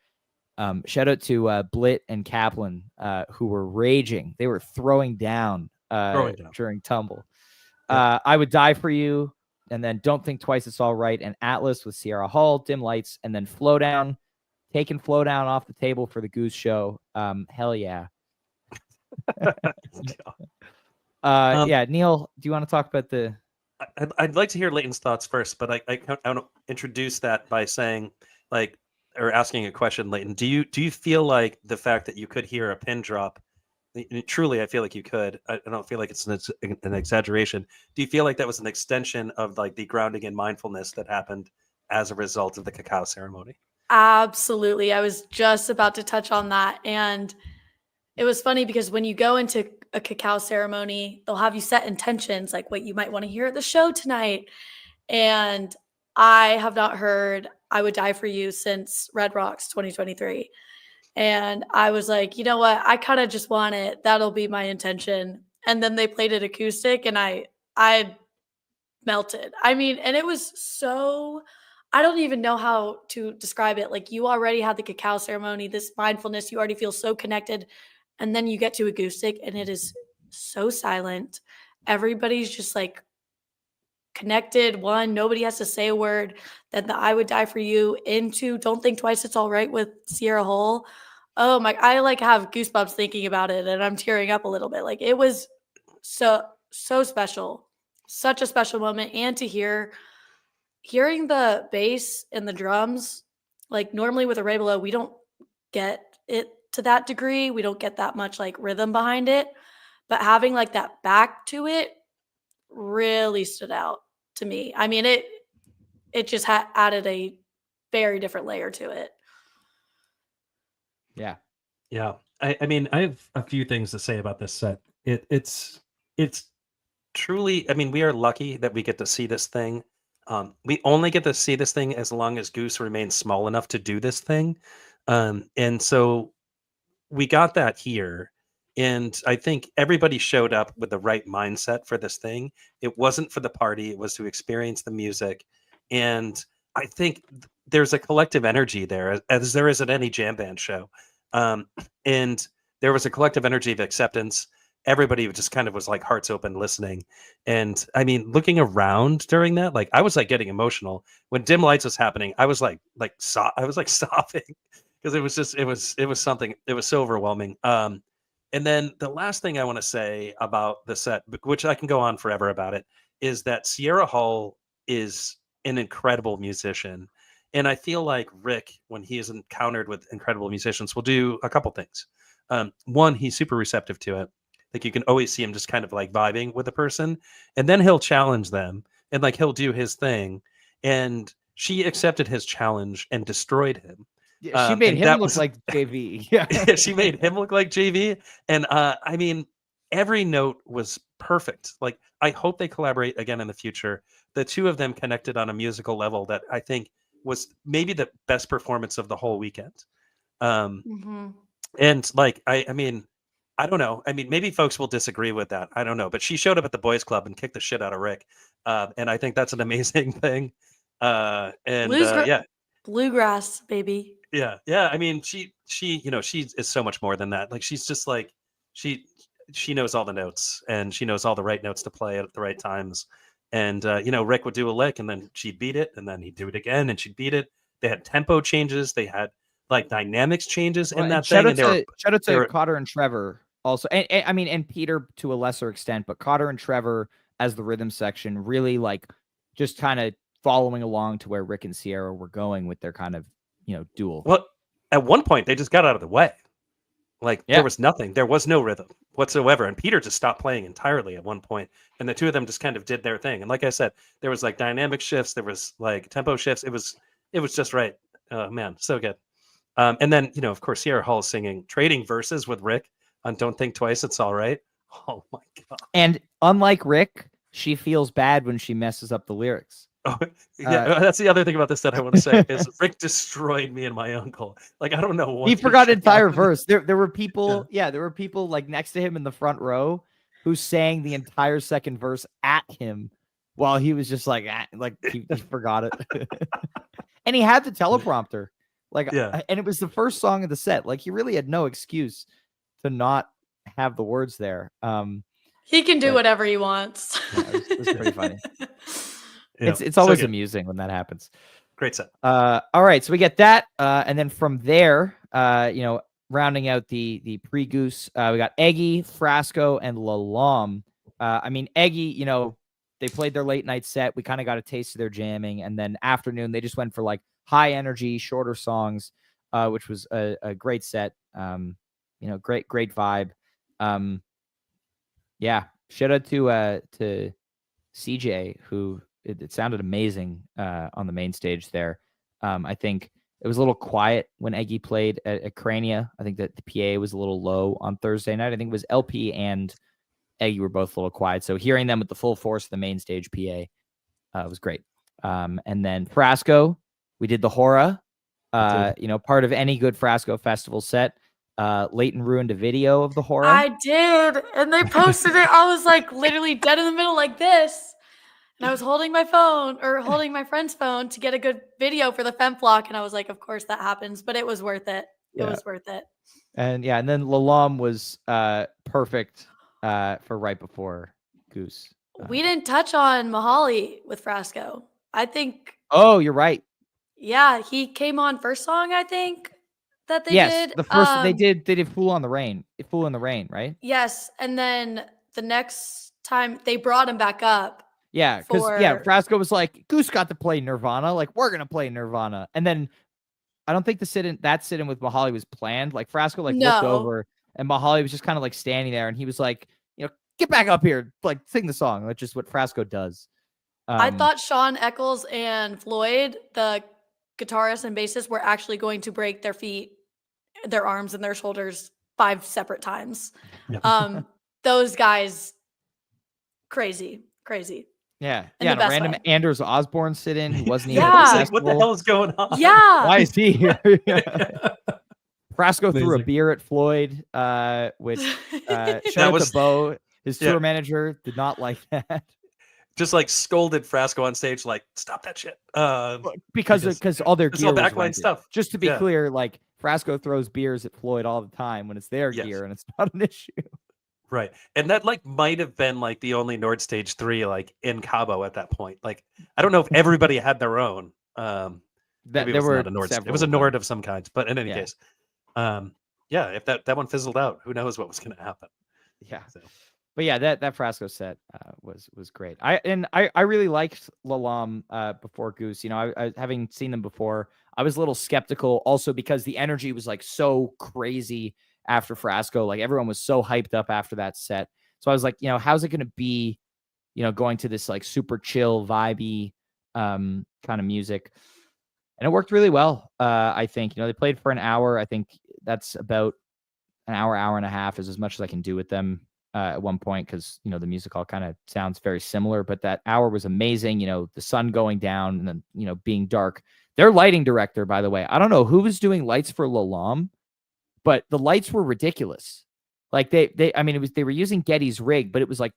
Shout out to Blitt and Kaplan who were raging. They were throwing down during tumble. Yeah. I Would Die For You, and then Don't Think Twice, It's All Right, and Atlas with Sierra Hull, dim lights, and then Flow Down, taking Flow Down off the table for the Goose show. Hell yeah. Yeah, Neil, do you want to talk about the... I'd like to hear Leighton's thoughts first, but I want to introduce that by saying, like, or asking a question, Leighton. Do you feel like the fact that you could hear a pin drop, truly, I feel like you could. I don't feel like it's an exaggeration. Do you feel like that was an extension of like the grounding and mindfulness that happened as a result of the cacao ceremony? Absolutely. I was just about to touch on that. And it was funny because when you go into a cacao ceremony, they'll have you set intentions, like what you might want to hear at the show tonight. And I have not heard I Would Die For You since Red Rocks 2023. And I was like, you know what? I kind of just want it. That'll be my intention. And then they played it acoustic and I melted. I mean, and it was so, I don't even know how to describe it. Like, you already had the cacao ceremony, this mindfulness, you already feel so connected. And then you get to acoustic and it is so silent. Everybody's just like connected. One, nobody has to say a word. Then the I Would Die For You into Don't Think Twice, It's All Right with Sierra Hull. Oh my, I like have goosebumps thinking about it and I'm tearing up a little bit. Like, it was so special. Such a special moment. And to hearing the bass and the drums, like normally with a Ray Below, we don't get it to that degree. We don't get that much like rhythm behind it, but having like that back to it really stood out to me. I mean, it just added a very different layer to it. Yeah. I mean, I have a few things to say about this set. It's truly, I mean, we are lucky that we get to see this thing. We only get to see this thing as long as Goose remains small enough to do this thing. And so we got that here. And I think everybody showed up with the right mindset for this thing. It wasn't for the party. It was to experience the music. And I think there's a collective energy there, as there is at any jam band show. And there was a collective energy of acceptance. everybody just kind of was like hearts open listening. And I mean, looking around during that, like I was like getting emotional when Dim Lights was happening. I was like I was like sobbing because it was just it was something. It was so overwhelming. And then the last thing I want to say about the set, which I can go on forever about it, is that Sierra Hull is an incredible musician. And I feel like Rick, when he is encountered with incredible musicians, will do a couple things. One, he's super receptive to it. Like you can always see him just kind of like vibing with a person, and then he'll challenge them and like he'll do his thing. And she accepted his challenge and destroyed him. Yeah, she made him look like JV. Yeah. Yeah, she made him look like JV. And I mean, every note was perfect. Like I hope they collaborate again in the future. The two of them connected on a musical level that I think was maybe the best performance of the whole weekend. And like I mean, I don't know. I mean, maybe folks will disagree with that. I don't know. But she showed up at the boys' club and kicked the shit out of Rick, and I think that's an amazing thing. Yeah, bluegrass, baby. Yeah. I mean, she you know she is so much more than that. Like she's just like she knows all the notes and she knows all the right notes to play at the right times. And you know, Rick would do a lick and then she'd beat it, and then he'd do it again and she'd beat it. They had tempo changes. They had like dynamics changes in that thing. Shout out to Cotter and Trevor also, and I mean, and Peter to a lesser extent, but Cotter and Trevor as the rhythm section really like just kind of following along to where Rick and Sierra were going with their kind of, you know, duel. Well, at one point they just got out of the way. Like there was nothing. There was no rhythm whatsoever. And Peter just stopped playing entirely at one point. And the two of them just kind of did their thing. And like I said, there was like dynamic shifts. There was like tempo shifts. It was just right. Oh man, so good. And then, you know, of course, Sierra Hull singing, trading verses with Rick on Don't Think Twice, It's All Right. Oh my God. And unlike Rick, she feels bad when she messes up the lyrics. Oh, yeah, that's the other thing about this that I want to say is Rick destroyed me and my uncle. Like I don't know what he forgot an entire verse. There were people, there were people like next to him in the front row who sang the entire second verse at him while he was just like he forgot it. And he had the teleprompter, and it was the first song of the set. Like he really had no excuse to not have the words there. He can do whatever he wants. It was pretty funny. Yeah, it's always amusing when that happens. Great set. All right, so we get that, and then from there, you know, rounding out the pre-Goose, we got Eggy, Frasco, and Lalam. I mean, Eggy, you know, they played their late night set. We kind of got a taste of their jamming, and then afternoon they just went for like high energy, shorter songs, which was a great set. You know, great vibe. Yeah, shout out to CJ who. It sounded amazing on the main stage there. I think it was a little quiet when Eggy played at Crania. I think that the PA was a little low on Thursday night. I think it was LP and Eggy were both a little quiet. So hearing them with the full force of the main stage PA was great. And then Frasco, we did the Hora. You know, part of any good Frasco festival set. Leighton ruined a video of the Hora. I did. And they posted it. I was like literally dead in the middle like this. And I was holding my phone or holding my friend's phone to get a good video for the FemFlock. And I was like, of course that happens, but it was worth it. It was worth it. And and then Lalam was perfect for right before Goose. We didn't touch on Mahali with Frasco. I think. Oh, you're right. Yeah, he came on first song, I think, that they did. The first they did Fool in the Rain, right? Yes. And then the next time they brought him back up. Yeah, because Frasco was like, Goose got to play Nirvana, like we're gonna play Nirvana, and then I don't think that sit in with Mahali was planned. Like Frasco looked over, and Mahali was just kind of like standing there, and he was like, you know, get back up here, like sing the song. That's just what Frasco does. I thought Shawn Eccles and Floyd, the guitarist and bassist, were actually going to break their feet, their arms, and their shoulders 5 separate times. Yep. Those guys, crazy. Yeah, a random way. Anders Osborne sit-in who wasn't even like, what the hell is going on? Yeah. Why is he here? Frasco threw a beer at Floyd, which shout out to Bo. His tour manager did not like that. Just like scolded Frasco on stage, like, stop that shit. Because all their gear all backline stuff. Just to be clear, like Frasco throws beers at Floyd all the time when it's their gear and it's not an issue. Right. And that like might have been like the only Nord Stage 3 like in Cabo at that point. Like I don't know if everybody had their own. Maybe it There was were not a Nord. It several was a of them. Nord of some kind. But in any Yeah. case, yeah, if that one fizzled out, who knows what was going to happen. Yeah. So. But yeah, that Frasco set was great. I really liked Lalam before Goose. You know, I having seen them before, I was a little skeptical also because the energy was like so crazy after Frasco. Like everyone was so hyped up after that set. So I was like, you know, how's it going to be, you know, going to this like super chill, vibey kind of music. And it worked really well. I think, you know, they played for an hour. I think that's about an hour and a half is as much as I can do with them at one point because, you know, the music all kind of sounds very similar. But that hour was amazing. You know, the sun going down and then, you know, being dark. Their lighting director, by the way, I don't know who was doing lights for Lalam, but the lights were ridiculous. Like I mean, they were using Getty's rig, but it was like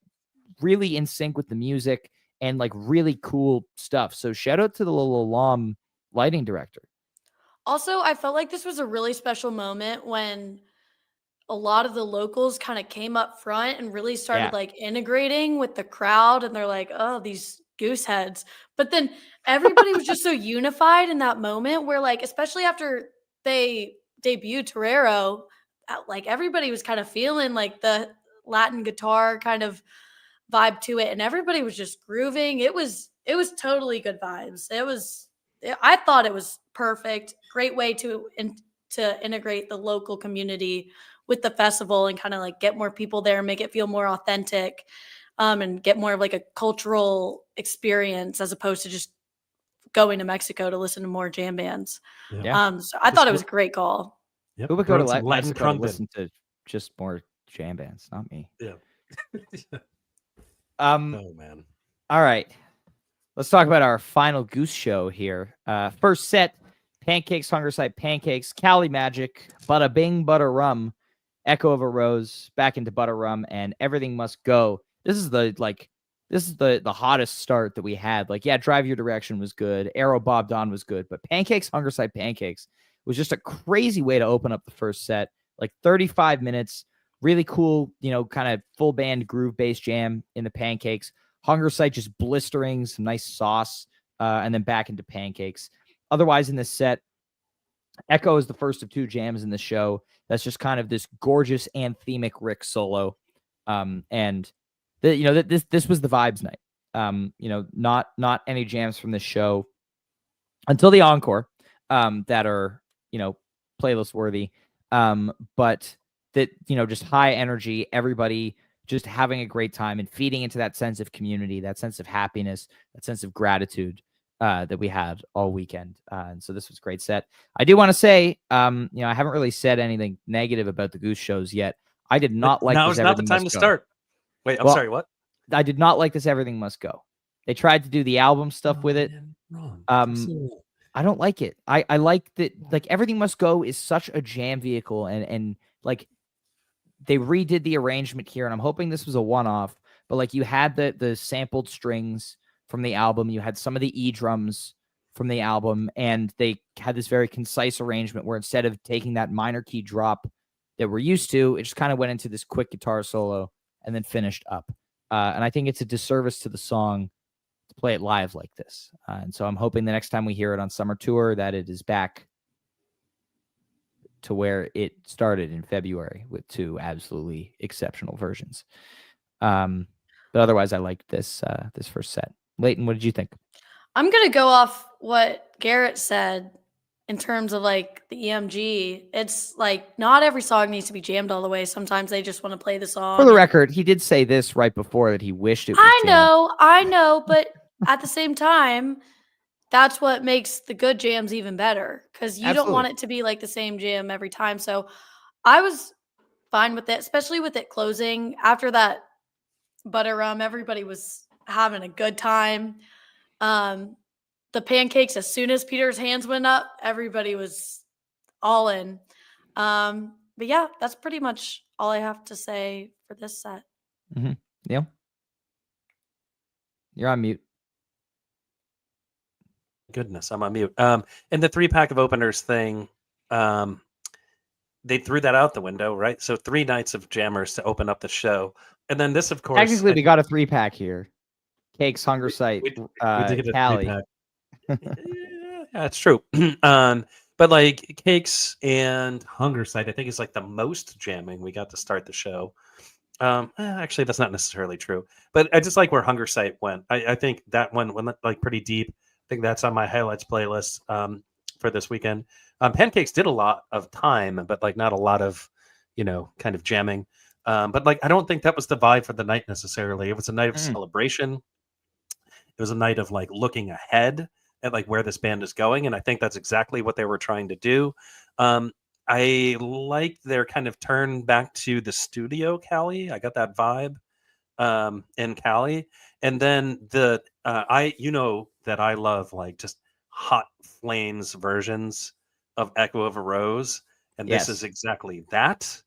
really in sync with the music and like really cool stuff. So shout out to the Lalam lighting director. Also, I felt like this was a really special moment when a lot of the locals kind of came up front and really started like integrating with the crowd, and they're like, oh, these goose heads. But then everybody was just so unified in that moment where, like, especially after they debuted Torero, like everybody was kind of feeling like the Latin guitar kind of vibe to it, and everybody was just grooving. It was totally good vibes. I thought it was perfect. Great way to integrate the local community with the festival and kind of like get more people there, make it feel more authentic, and get more of like a cultural experience as opposed to just going to Mexico to listen to more jam bands. Yeah. So I thought it was a great call. Yep. Who would go to Latin Mexico to listen to just more jam bands? Not me. Yeah. Oh man. All right. Let's talk about our final Goose show here. First set, Pancakes, Hunger Site Pancakes, Cali Magic, Bada Bing, Butter Rum, Echo of a Rose, back into Butter Rum, and Everything Must Go. This is the hottest start that we had. Like, yeah, Drive Your Direction was good. Arrow Bob Don was good, but Pancakes, Hunger Site Pancakes was just a crazy way to open up the first set. Like 35 minutes, really cool, you know, kind of full band groove bass jam in the Pancakes. Hunger Site just blistering, some nice sauce, and then back into Pancakes. Otherwise, in this set, Echo is the first of two jams in the show. That's just kind of this gorgeous anthemic Rick solo, and this was the vibes night. You know, not any jams from the show until the encore that are, you know, playlist worthy, but that, you know, just high energy, everybody just having a great time and feeding into that sense of community, that sense of happiness, that sense of gratitude that we had all weekend. And so this was a great set. I do want to say, you know, I haven't really said anything negative about the Goose shows yet. I did not like now this. Now is not the time to start. Wait, I'm sorry, what? I did not like this Everything Must Go. They tried to do the album stuff with it. Wrong. I don't like it. I like that, like, Everything Must Go is such a jam vehicle, and like they redid the arrangement here, and I'm hoping this was a one-off, but like you had the sampled strings from the album, you had some of the E drums from the album, and they had this very concise arrangement where instead of taking that minor key drop that we're used to, it just kind of went into this quick guitar solo and then finished up. And I think it's a disservice to the song to play it live like this. And so I'm hoping the next time we hear it on Summer Tour that it is back to where it started in February with two absolutely exceptional versions. But otherwise, I liked this first set. Leighton, what did you think? I'm going to go off what Garrett said in terms of like the EMG. It's like not every song needs to be jammed all the way. Sometimes they just want to play the song. For the record, he did say this right before that he wished it was I know, but at the same time, that's what makes the good jams even better because you don't want it to be like the same jam every time. So I was fine with it, especially with it closing. After that Butter Rum, everybody was having a good time. The Pancakes, as soon as Peter's hands went up, everybody was all in. But yeah, that's pretty much all I have to say for this set. Mm-hmm. Yeah. You're on mute. Goodness, I'm on mute. And the 3-pack of openers thing, they threw that out the window, right? So 3 nights of jammers to open up the show, and then this, of course, Technically, we got a 3-pack here. Cakes, Hunger Sight, we did get a Cali. 3-pack. Yeah, that's true. But like Cakes and Hunger Sight, I think is like the most jamming we got to start the show. Actually, that's not necessarily true, but I just like where Hunger Sight went. I think that one went like pretty deep. I think that's on my highlights playlist for this weekend. Pancakes did a lot of time, but like not a lot of, kind of jamming. But like I don't think that was the vibe for the night necessarily. It was a night of celebration. It was a night of like looking ahead at like where this band is going, and I think that's exactly what they were trying to do. I like their kind of turn back to the studio Cali. I got that vibe in Cali. And then that I love like just hot flames versions of Echo of a Rose. And this is exactly that.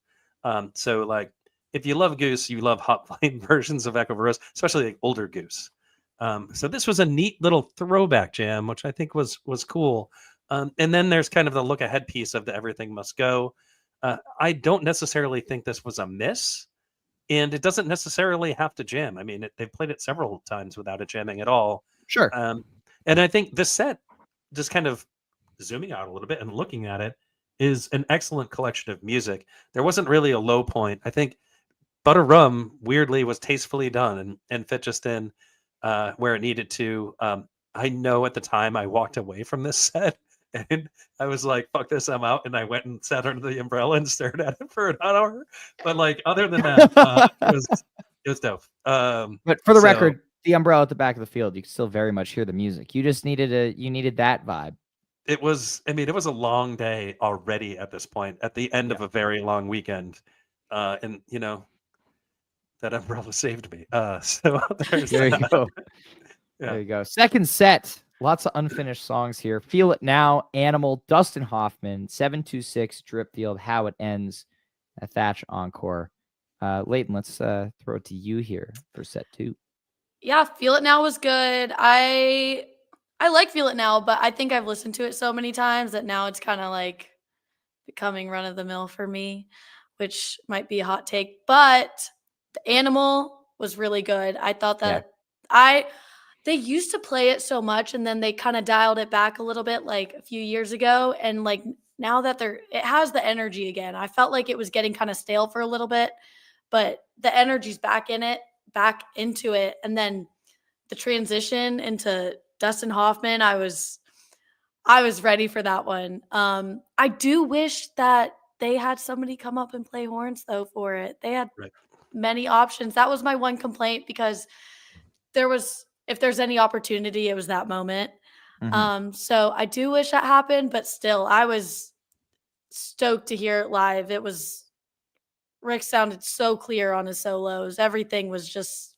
So like if you love Goose, you love hot flame versions of Echo of a Rose, especially like older Goose. So this was a neat little throwback jam, which I think was cool. And then there's kind of the look ahead piece of the Everything Must Go. I don't necessarily think this was a miss, and it doesn't necessarily have to jam. I mean, they've played it several times without it jamming at all. Sure. And I think this set, just kind of zooming out a little bit and looking at it, is an excellent collection of music. There wasn't really a low point. I think Butter Rum, weirdly, was tastefully done and fit just in where it needed to. I know at the time I walked away from this set and I was like, fuck this, I'm out. And I went and sat under the umbrella and stared at it for an hour. But like, other than that, it was dope. But for the record, the umbrella at the back of the field, you can still very much hear the music. You just needed that vibe. It was a long day already at this point, at the end of a very long weekend. And that umbrella saved me. So there's there you go. Yeah. There you go. Second set. Lots of unfinished songs here. Feel It Now, Animal, Dustin Hoffman, 726, Dripfield, How It Ends, a Thatch encore. Leighton, let's throw it to you here for set 2. Yeah, Feel It Now was good. I like Feel It Now, but I think I've listened to it so many times that now it's kind of like becoming run of the mill for me, which might be a hot take. But the Animal was really good. I thought that they used to play it so much and then they kind of dialed it back a little bit like a few years ago. And like now that it has the energy again. I felt like it was getting kind of stale for a little bit, but the energy's back into it. And then the transition into Dustin Hoffman, I was ready for that one. I do wish that they had somebody come up and play horns though for it. They had many options. That was my one complaint because if there's any opportunity, it was that moment. So I do wish that happened, but still I was stoked to hear it live. Rick sounded so clear on his solos. Everything was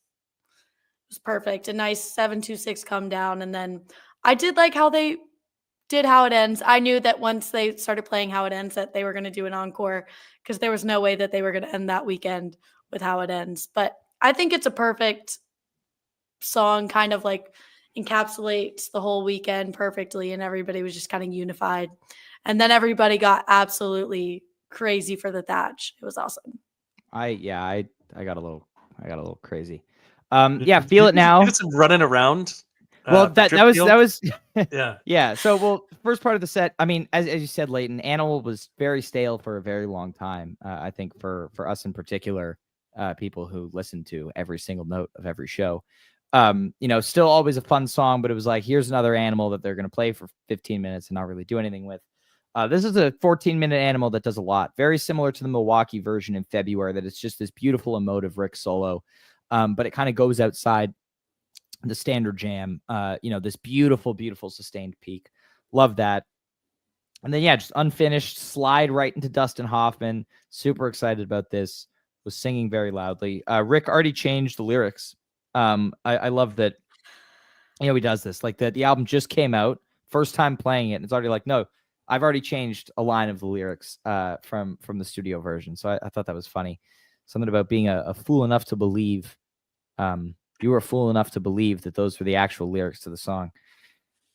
perfect. A nice 726 come down. And then I did like how they did How It Ends. I knew that once they started playing How It Ends that they were going to do an encore because there was no way that they were going to end that weekend with How It Ends. But I think it's a perfect song, kind of like encapsulates the whole weekend perfectly, and everybody was just kind of unified. And then everybody got absolutely crazy for the Thatch. It was awesome. I got a little crazy. Feel It Now. You did some running around. Well, that was yeah. So first part of the set, I mean, as you said, Leighton, Animal was very stale for a very long time. I think for us in particular, people who listen to every single note of every show. Still always a fun song, but it was like, here's another Animal that they're going to play for 15 minutes and not really do anything with. This is a 14-minute Animal that does a lot, very similar to the Milwaukee version in February, that it's just this beautiful, emotive Rick solo. But it kind of goes outside the standard jam, this beautiful, beautiful sustained peak. Love that. And then, just unfinished, slide right into Dustin Hoffman. Super excited about this. Was singing very loudly. Rick already changed the lyrics. I love that, he does this. Like the album just came out, first time playing it, and it's already like, no, I've already changed a line of the lyrics from the studio version. So I thought that was funny. Something about being a fool enough to believe. You were a fool enough to believe that those were the actual lyrics to the song.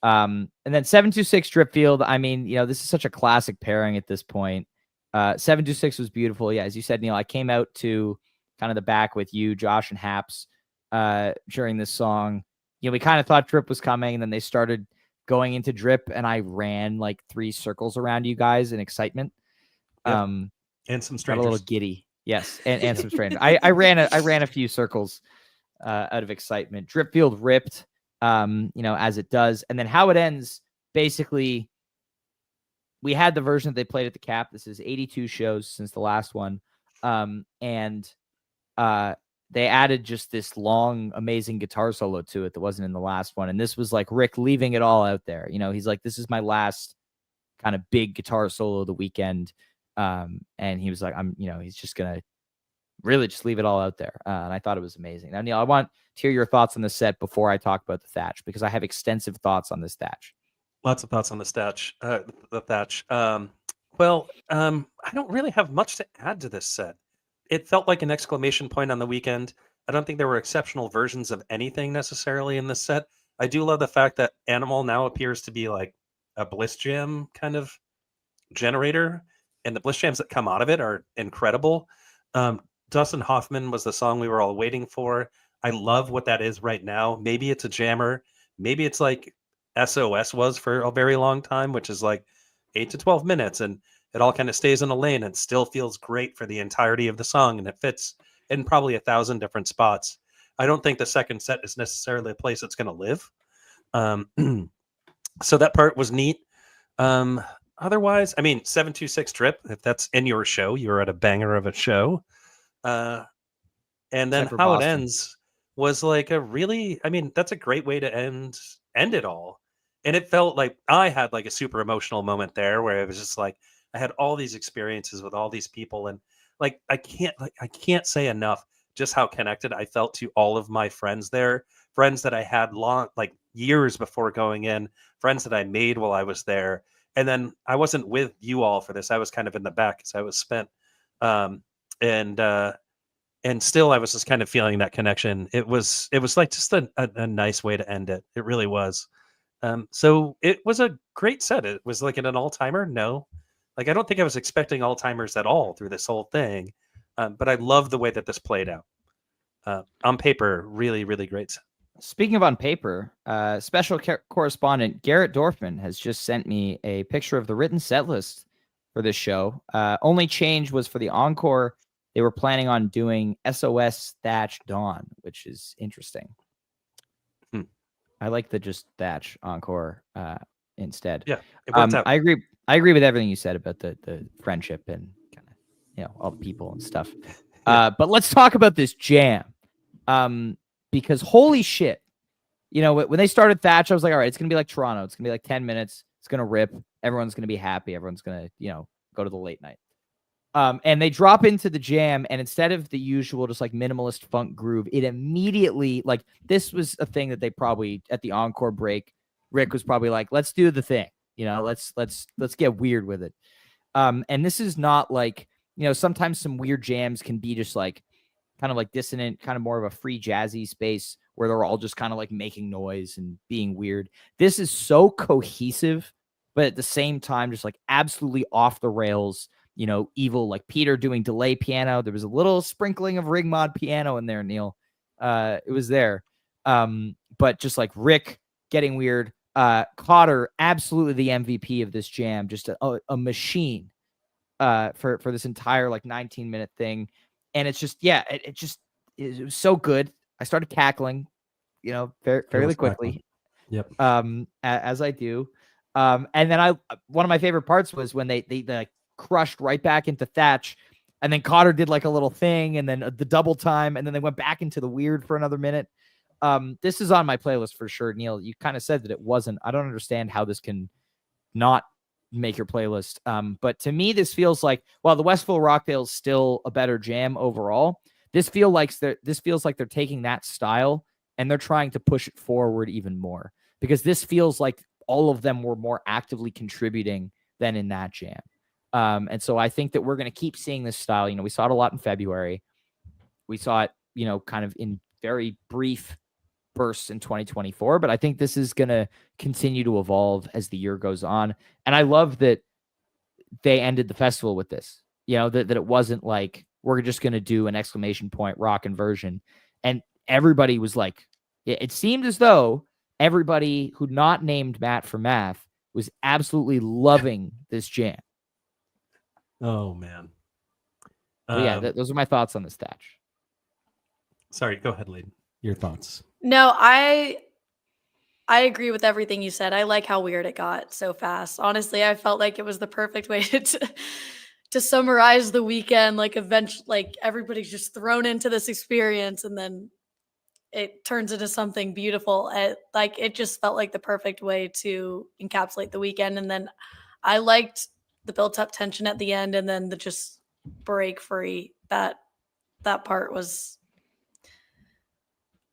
And then 726 Dripfield. I mean, this is such a classic pairing at this point. 726 was beautiful. Yeah, as you said, Neil, I came out to kind of the back with you, Josh, and Haps during this song. We kind of thought Drip was coming, and then they started going into Drip, and I ran like 3 circles around you guys in excitement. Yep. And some strangers. Got a little giddy. Yes, and some strangers. I ran a few circles out of excitement. Drip Field ripped, as it does. And then how it ends, basically, we had the version that they played at the Cap. This is 82 shows since the last one. And they added just this long, amazing guitar solo to it that wasn't in the last one. And this was like Rick leaving it all out there. He's like, this is my last kind of big guitar solo of the weekend. And he was like, he's just going to really just leave it all out there. And I thought it was amazing. Now, Neil, I want to hear your thoughts on the set before I talk about the Thatch, because I have extensive thoughts on this Thatch. Lots of thoughts on the Thatch. I don't really have much to add to this set. It felt like an exclamation point on the weekend. I don't think there were exceptional versions of anything necessarily in this set. I do love the fact that Animal now appears to be like a Bliss Jam kind of generator, and the Bliss Jams that come out of it are incredible. Dustin Hoffman was the song we were all waiting for. I love what that is right now. Maybe it's a jammer. Maybe it's like SOS was for a very long time, which is like 8 to 12 minutes, and it all kind of stays in a lane and still feels great for the entirety of the song, and it fits in probably 1,000 different spots. I don't think the second set is necessarily a place it's going to live. So that part was neat. Otherwise, 726 Drip, if that's in your show, you're at a banger of a show. And then how Boston. It ends was like that's a great way to end it all. And it felt like I had like a super emotional moment there where it was just like, I had all these experiences with all these people. And like, I can't say enough just how connected I felt to all of my friends there, friends that I had years before going in, friends that I made while I was there. And then I wasn't with you all for this. I was kind of in the back because I was spent. And still I was just kind of feeling that connection. It was like just a nice way to end it. It really was. So it was a great set. It was like an all-timer. No, I don't think I was expecting all-timers at all through this whole thing. But I love the way that this played out. On paper, really, really great. Speaking of on paper, special correspondent Garrett Dorfman has just sent me a picture of the written set list for this show. Only change was for the encore. They were planning on doing SOS Thatch Dawn, which is interesting. I like the just Thatch encore instead. Yeah, it worked out. I agree with everything you said about the friendship and kind of all the people and stuff. But let's talk about this jam. Because holy shit, when they started Thatch, I was like, all right, it's going to be like Toronto. It's going to be like 10 minutes. It's going to rip. Everyone's going to be happy. Everyone's going to, go to the late night. And they drop into the jam, and instead of the usual just like minimalist funk groove, it immediately, like, this was a thing that they probably at the encore break, Rick was probably like, let's do the thing, let's get weird with it. And this is not like, sometimes some weird jams can be just like kind of like dissonant, kind of more of a free jazzy space where they're all just kind of like making noise and being weird. This is so cohesive, but at the same time, just like absolutely off the rails, evil, like Peter doing delay piano. There was a little sprinkling of rig mod piano in there, Neil. It was there. But just like Rick getting weird. Cotter, absolutely the MVP of this jam, just a machine for this entire like 19-minute thing. And it's just, it was so good. I started cackling, fairly quickly. Yep. As I do. And then one of my favorite parts was when they like crushed right back into Thatch, and then Cotter did like a little thing, and then the double time, and then they went back into the weird for another minute. This is on my playlist for sure. Neil, you kind of said that it wasn't. I don't understand how this can not make your playlist. But to me, this feels like, while the Westville Rockdale is still a better jam overall, this feels like they're taking that style and they're trying to push it forward even more, because this feels like all of them were more actively contributing than in that jam. And so I think that we're going to keep seeing this style. We saw it a lot in February. We saw it, kind of in very brief bursts in 2024, but I think this is going to continue to evolve as the year goes on. And I love that they ended the festival with this, that it wasn't like, we're just going to do an exclamation point rockin' version. And everybody was like, it seemed as though everybody who not named Matt for math was absolutely loving this jam. Oh man. Those are my thoughts on the Thatch. Sorry, go ahead, Lee. Your thoughts. No, I agree with everything you said. I like how weird it got so fast. Honestly, I felt like it was the perfect way to summarize the weekend. Like eventually, like everybody's just thrown into this experience, and then it turns into something beautiful. It just felt like the perfect way to encapsulate the weekend. And then I liked the built-up tension at the end, and then the just break free. That part was.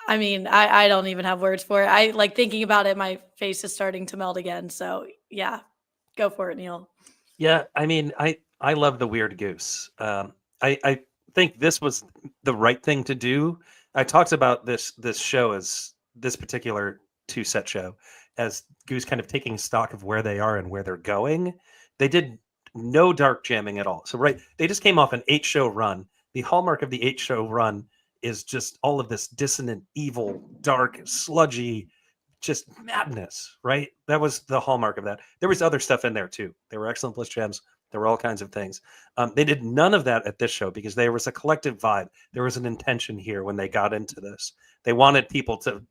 I mean, I don't even have words for it. I like thinking about it. My face is starting to melt again. So yeah, go for it, Neil. Yeah, I mean, I love the weird Goose. I think this was the right thing to do. I talked about this show as this particular 2-set show as Goose kind of taking stock of where they are and where they're going. They did no dark jamming at all. So they just came off an 8-show run. The hallmark of the 8-show run is just all of this dissonant, evil, dark, sludgy, just madness, right? That was the hallmark of that. There was other stuff in there too. There were excellent bliss jams. There were all kinds of things. They did none of that at this show because there was a collective vibe. There was an intention here when they got into this. They wanted people to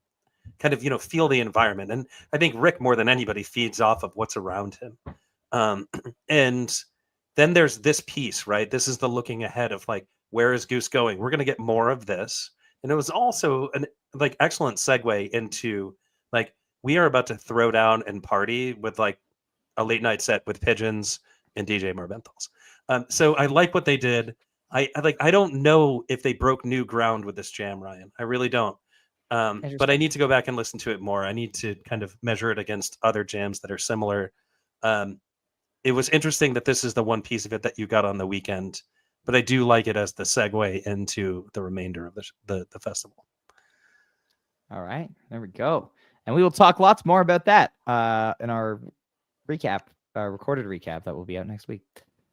kind of, feel the environment. And I think Rick, more than anybody, feeds off of what's around him. And then there's this piece, right? This is the looking ahead of like, where is Goose going? We're going to get more of this. And it was also an excellent segue into like, we are about to throw down and party with like a late night set with Pigeons and DJ Marbentals. So I like what they did. I don't know if they broke new ground with this jam, Ryan. I really don't. But I need to go back and listen to it more. I need to kind of measure it against other jams that are similar. It was interesting that this is the one piece of it that you got on the weekend, but I do like it as the segue into the remainder of the festival. All right, there we go. And we will talk lots more about that in our recap, recorded recap that will be out next week.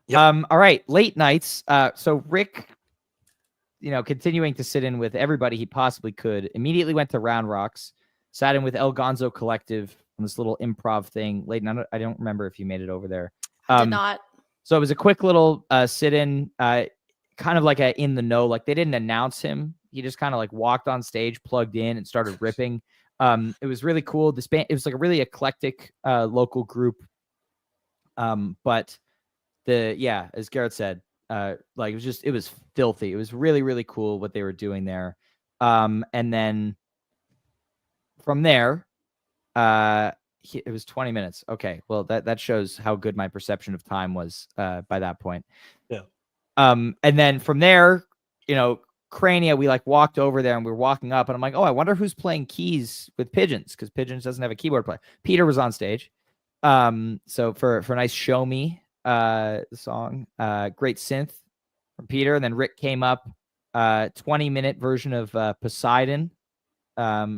Yep. All right, late nights. So Rick, continuing to sit in with everybody he possibly could, immediately went to Round Rocks, sat in with El Gonzo Collective on this little improv thing. Leighton, I don't remember if you made it over there. Did not. So it was a quick little sit-in, kind of like a in the know. Like they didn't announce him. He just kind of like walked on stage, plugged in, and started ripping. It was really cool. This band, it was like a really eclectic local group. But as Garrett said, like it was filthy. It was really, really cool what they were doing there. And then from there, it was 20 minutes. Okay. Well, that shows how good my perception of time was by that point. Yeah. And then from there, Crania, we like walked over there and we were walking up and I'm like, oh, I wonder who's playing keys with Pigeons, because Pigeons doesn't have a keyboard player. Peter was on stage. So for a nice Show Me song, great synth from Peter. And then Rick came up, 20-minute version of Poseidon.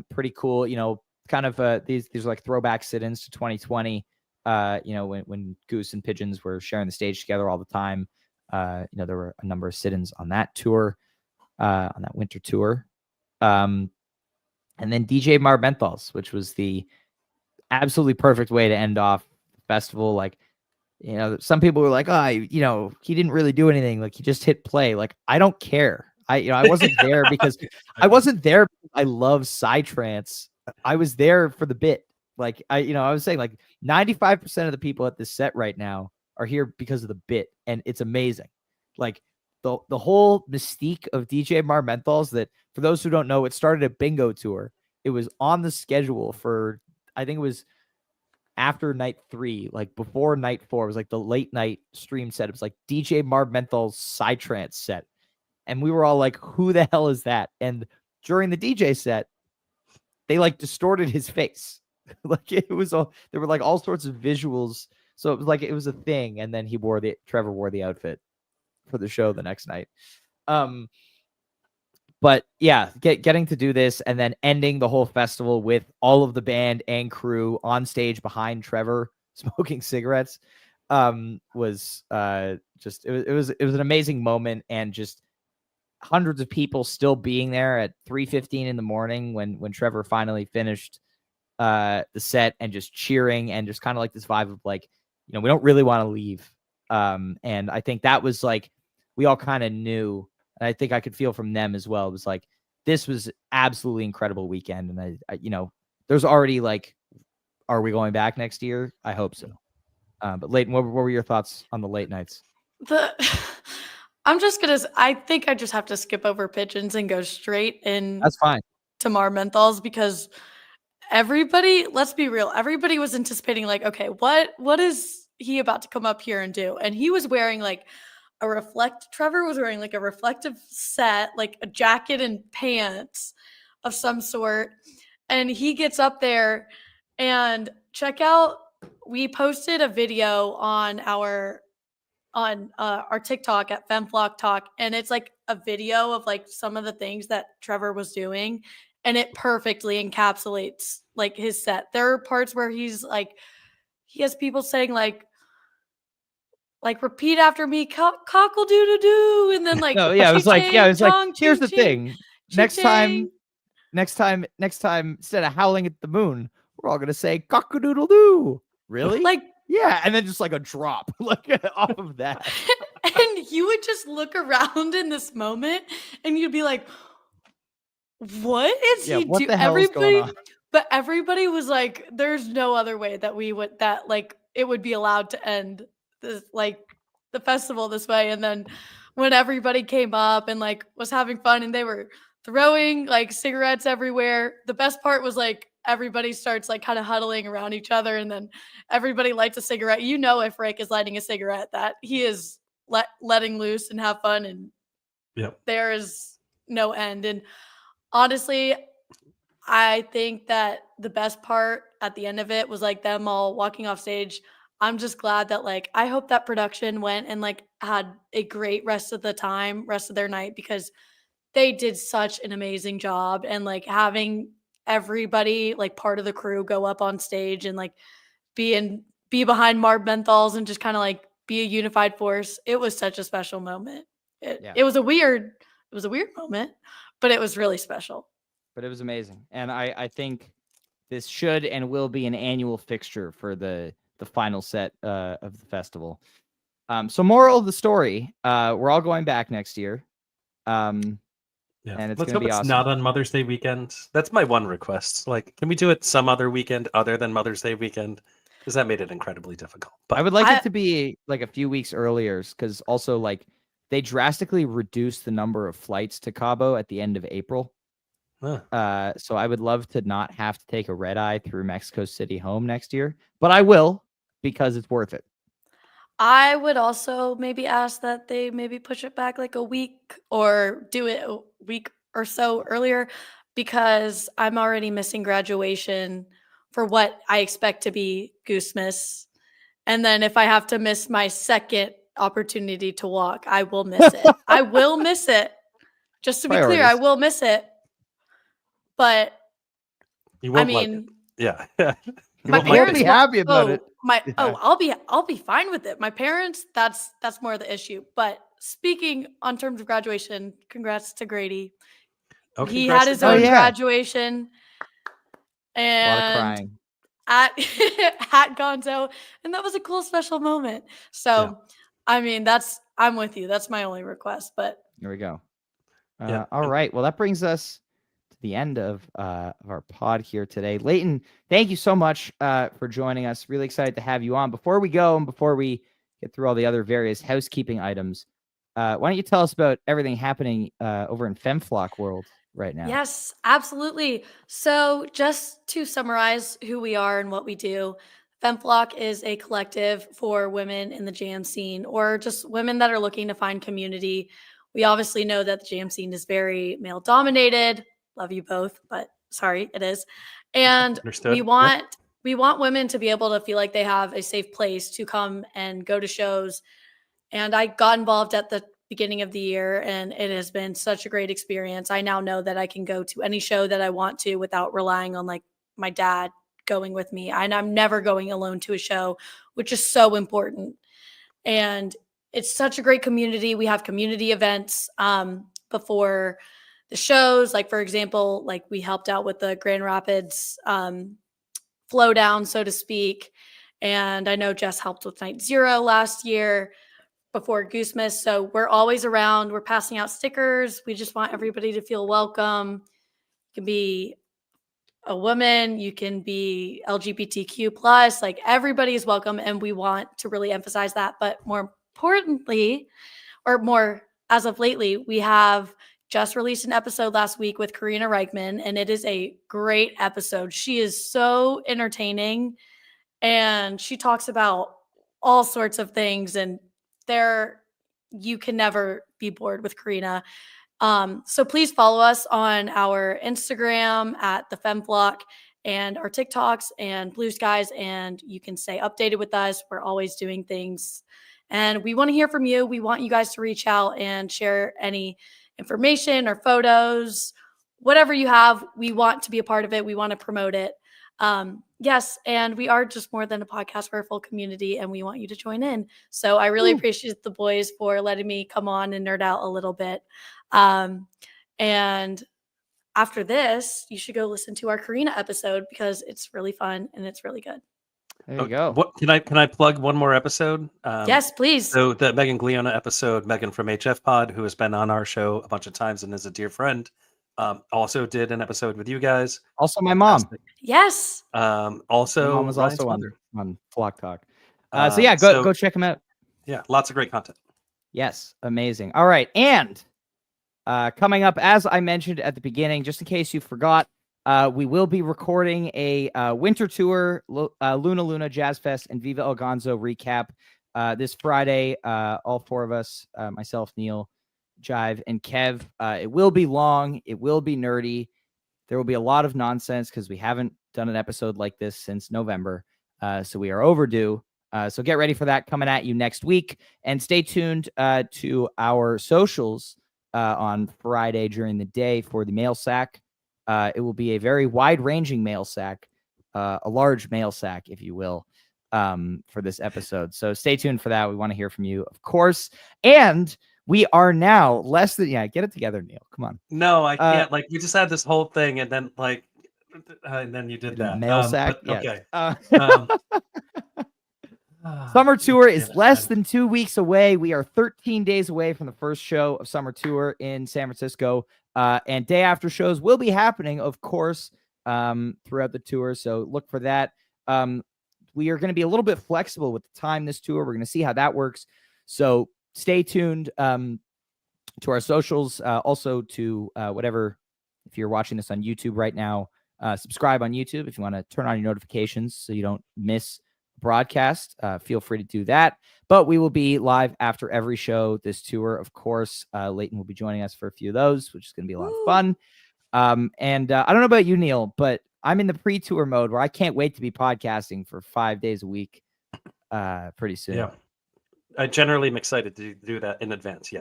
Pretty cool, kind of these are like throwback sit-ins to 2020. When Goose and Pigeons were sharing the stage together all the time. There were a number of sit-ins on that tour, on that winter tour. And then DJ Marbentals, which was the absolutely perfect way to end off the festival. Like, some people were like, oh, he didn't really do anything. Like he just hit play. Like, I don't care. I wasn't there because I love psytrance. I was there for the bit. Like I was saying like 95% of the people at this set right now are here because of the bit. And it's amazing. Like the whole mystique of DJ Marbentals, that for those who don't know, it started a bingo tour. It was on the schedule for, I think it was after night 3, like before night 4, it was like the late night stream set. It was like DJ Marbentals psytrance set. And we were all like, who the hell is that? And during the DJ set, they like distorted his face. Like it was there were like all sorts of visuals. So it was like, it was a thing. And then Trevor wore the outfit for the show the next night. But yeah, getting to do this and then ending the whole festival with all of the band and crew on stage behind Trevor smoking cigarettes. was just it was an amazing moment, and just hundreds of people still being there at 3:15 in the morning when Trevor finally finished the set, and just cheering, and just kind of like this vibe of like, we don't really want to leave. And I think that was like, we all kind of knew, and I think I could feel from them as well. It was like, this was absolutely incredible weekend. And I there's already like, are we going back next year? I hope so. But Leighton, what were your thoughts on the late nights? I think I just have to skip over pigeons and go straight in. That's fine. To Marmenthal's, because everybody, let's be real, everybody was anticipating like, okay, what is he about to come up here and do? And he was wearing like Trevor was wearing like a reflective set, like a jacket and pants of some sort. And he gets up there, and check out, we posted a video on our TikTok at FemFlock Talk, and it's like a video of like some of the things that Trevor was doing, and it perfectly encapsulates like his set. There are parts where he has people saying like repeat after me, cockle doo doo doo, and then like no, yeah, it was like, here's the thing. Next time, instead of howling at the moon, we're all gonna say cock-a-doodle doo. Really? Like, yeah, and then just like a drop like off of that. And you would just look around in this moment, and you'd be like, what is he doing? What the hell is going on? But everybody was like, there's no other way that it would be allowed to end this, like, the festival this way. And then when everybody came up and like was having fun, and they were throwing like cigarettes everywhere, the best part was like everybody starts like kind of huddling around each other, and then everybody lights a cigarette. If Rick is lighting a cigarette, that he is letting loose and have fun, and there is no end. And honestly, I think that the best part at the end of it was like them all walking off stage. I'm just glad that like, I hope that production went and like had a great rest of their night, because they did such an amazing job. And like having everybody, like part of the crew, go up on stage and like be behind Marb Menthal's and just kind of like be a unified force. It was such a special moment. It was a weird moment, but it was really special. But it was amazing. And I think this should and will be an annual fixture for the final set of the festival. So moral of the story, we're all going back next year. And it's Let's hope it's awesome. not on Mother's Day weekend. That's my one request. Like, can we do it some other weekend other than Mother's Day weekend? Because that made it incredibly difficult. But I would like it to be like a few weeks earlier, because also like they drastically reduced the number of flights to Cabo at the end of April. Huh. So I would love to not have to take a red eye through Mexico City home next year, but I will, because it's worth it. I would also maybe ask that they maybe push it back like a week, or do it a week or so earlier, because I'm already missing graduation for what I expect to be Goose Miss. And then if I have to miss my second opportunity to walk, I will miss it. I will miss it. Just to be clear, I will miss it. But you won't, I mean, yeah. My parents will be happy about it. I'll be fine with it. My parents, that's more of the issue. But speaking on terms of graduation, congrats to Grady. He had his own graduation, and a lot of crying at Gonzo, and that was a cool special moment. So, I mean, I'm with you. That's my only request. But there we go. All right. Well, that brings us to the end of our pod here today. Leighton, thank you so much for joining us. Really excited to have you on. Before we go, and before we get through all the other various housekeeping items, why don't you tell us about everything happening over in FemFlock world right now? Yes, absolutely. So just to summarize who we are and what we do, FemFlock is a collective for women in the jam scene, or just women that are looking to find community. We obviously know that the jam scene is very male dominated. Love you both, but sorry, it is. And we want women to be able to feel like they have a safe place to come and go to shows. And I got involved at the beginning of the year, and it has been such a great experience. I now know that I can go to any show that I want to without relying on like my dad going with me. And I'm never going alone to a show, which is so important. And it's such a great community. We have community events before the shows. Like, for example, like we helped out with the Grand Rapids flow down, so to speak. And I know Jess helped with Night Zero last year before Goose Miss. So we're always around. We're passing out stickers. We just want everybody to feel welcome. You can be a woman, you can be LGBTQ plus, like everybody is welcome. And we want to really emphasize that. But more importantly, or more as of lately, we have just released an episode last week with Karina Reichman, and it is a great episode. She is so entertaining, and she talks about all sorts of things, and you can never be bored with Karina. So please follow us on our Instagram at the FemFlock and our TikToks and Blue Skies, and you can stay updated with us. We're always doing things, and we want to hear from you. We want you guys to reach out and share any information or photos, whatever you have. We want to be a part of it. We want to promote it. Yes, and we are just more than a podcast. We're a full community, and we want you to join in. So I really appreciate the boys for letting me come on and nerd out a little bit. And after this, you should go listen to our Karina episode because it's really fun and it's really good. There you go. What can I plug one more episode? Yes, please. So the Megan Gliona episode, Megan from HF Pod, who has been on our show a bunch of times and is a dear friend, also did an episode with you guys. Also, my mom. Yes. Also, my mom was Ryan's also mother. on Flock Talk. So yeah, go check him out. Yeah, lots of great content. Yes, amazing. All right, and coming up, as I mentioned at the beginning, just in case you forgot, we will be recording a winter tour, Luna Luna Jazz Fest and Viva El Gonzo recap this Friday. All four of us, myself, Neil, Jive, and Kev. It will be long. It will be nerdy. There will be a lot of nonsense because we haven't done an episode like this since November. So we are overdue. So get ready for that coming at you next week. And stay tuned to our socials on Friday during the day for the mail sack. It will be a very wide-ranging mail sack, a large mail sack, if you will, for this episode. So stay tuned for that. We want to hear from you, of course. And we are now less than, get it together, Neil. Come on. No, I can't. We just had this whole thing, and then and then you did that. Mail sack. Okay. Summer Tour is less than 2 weeks away. We are 13 days away from the first show of Summer Tour in San Francisco. And day after shows will be happening, of course, throughout the tour. So look for that. We are going to be a little bit flexible with the time this tour. We're going to see how that works. So stay tuned to our socials. Also to whatever, if you're watching this on YouTube right now, subscribe on YouTube if you want to turn on your notifications so you don't miss broadcast. Feel free to do that. But we will be live after every show this tour, of course. Leighton will be joining us for a few of those, which is going to be a lot of fun. And I don't know about you, Neil, but I'm in the pre-tour mode where I can't wait to be podcasting for 5 days a week pretty soon. Yeah, I generally am excited to do that in advance.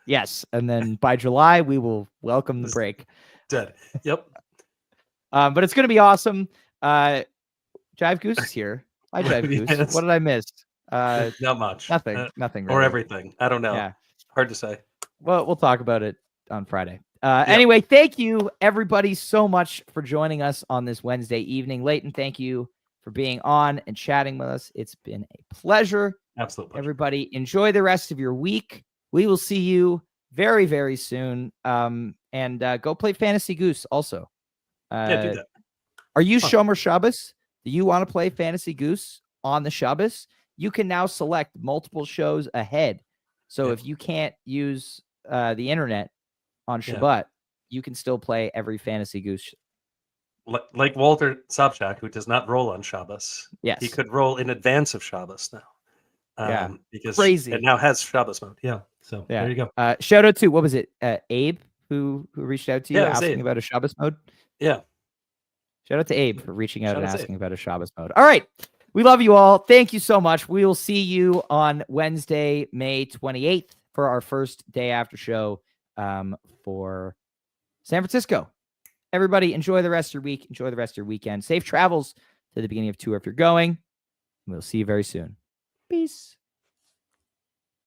Yes, and then by July we will welcome the break. Dead. Yep. But it's going to be awesome. Jive Goose is here. Hi, Jive Goose. Yes. What did I miss? Not much. Nothing. Really. Or everything. I don't know. Yeah. Hard to say. Well, we'll talk about it on Friday. Anyway, thank you everybody so much for joining us on this Wednesday evening. Leighton, thank you for being on and chatting with us. It's been a pleasure. Absolutely. Everybody, enjoy the rest of your week. We will see you very, very soon. And go play Fantasy Goose also. Do that. Are you Shomer Shabbos? Do you want to play Fantasy Goose on the Shabbos? You can now select multiple shows ahead. So if you can't use the internet on Shabbat, you can still play every Fantasy Goose. Like Walter Sobchak, who does not roll on Shabbos. Yes. He could roll in advance of Shabbos now. Because crazy. It now has Shabbos mode. Yeah. So there you go. Shout out to, what was it? Abe, who reached out to you asking Abe. about a Shabbos mode? Yeah. Shout out to Abe for reaching out and asking about a Shabbos mode. All right. We love you all. Thank you so much. We will see you on Wednesday, May 28th for our first day after show for San Francisco. Everybody, enjoy the rest of your week. Enjoy the rest of your weekend. Safe travels to the beginning of tour if you're going. We'll see you very soon. Peace.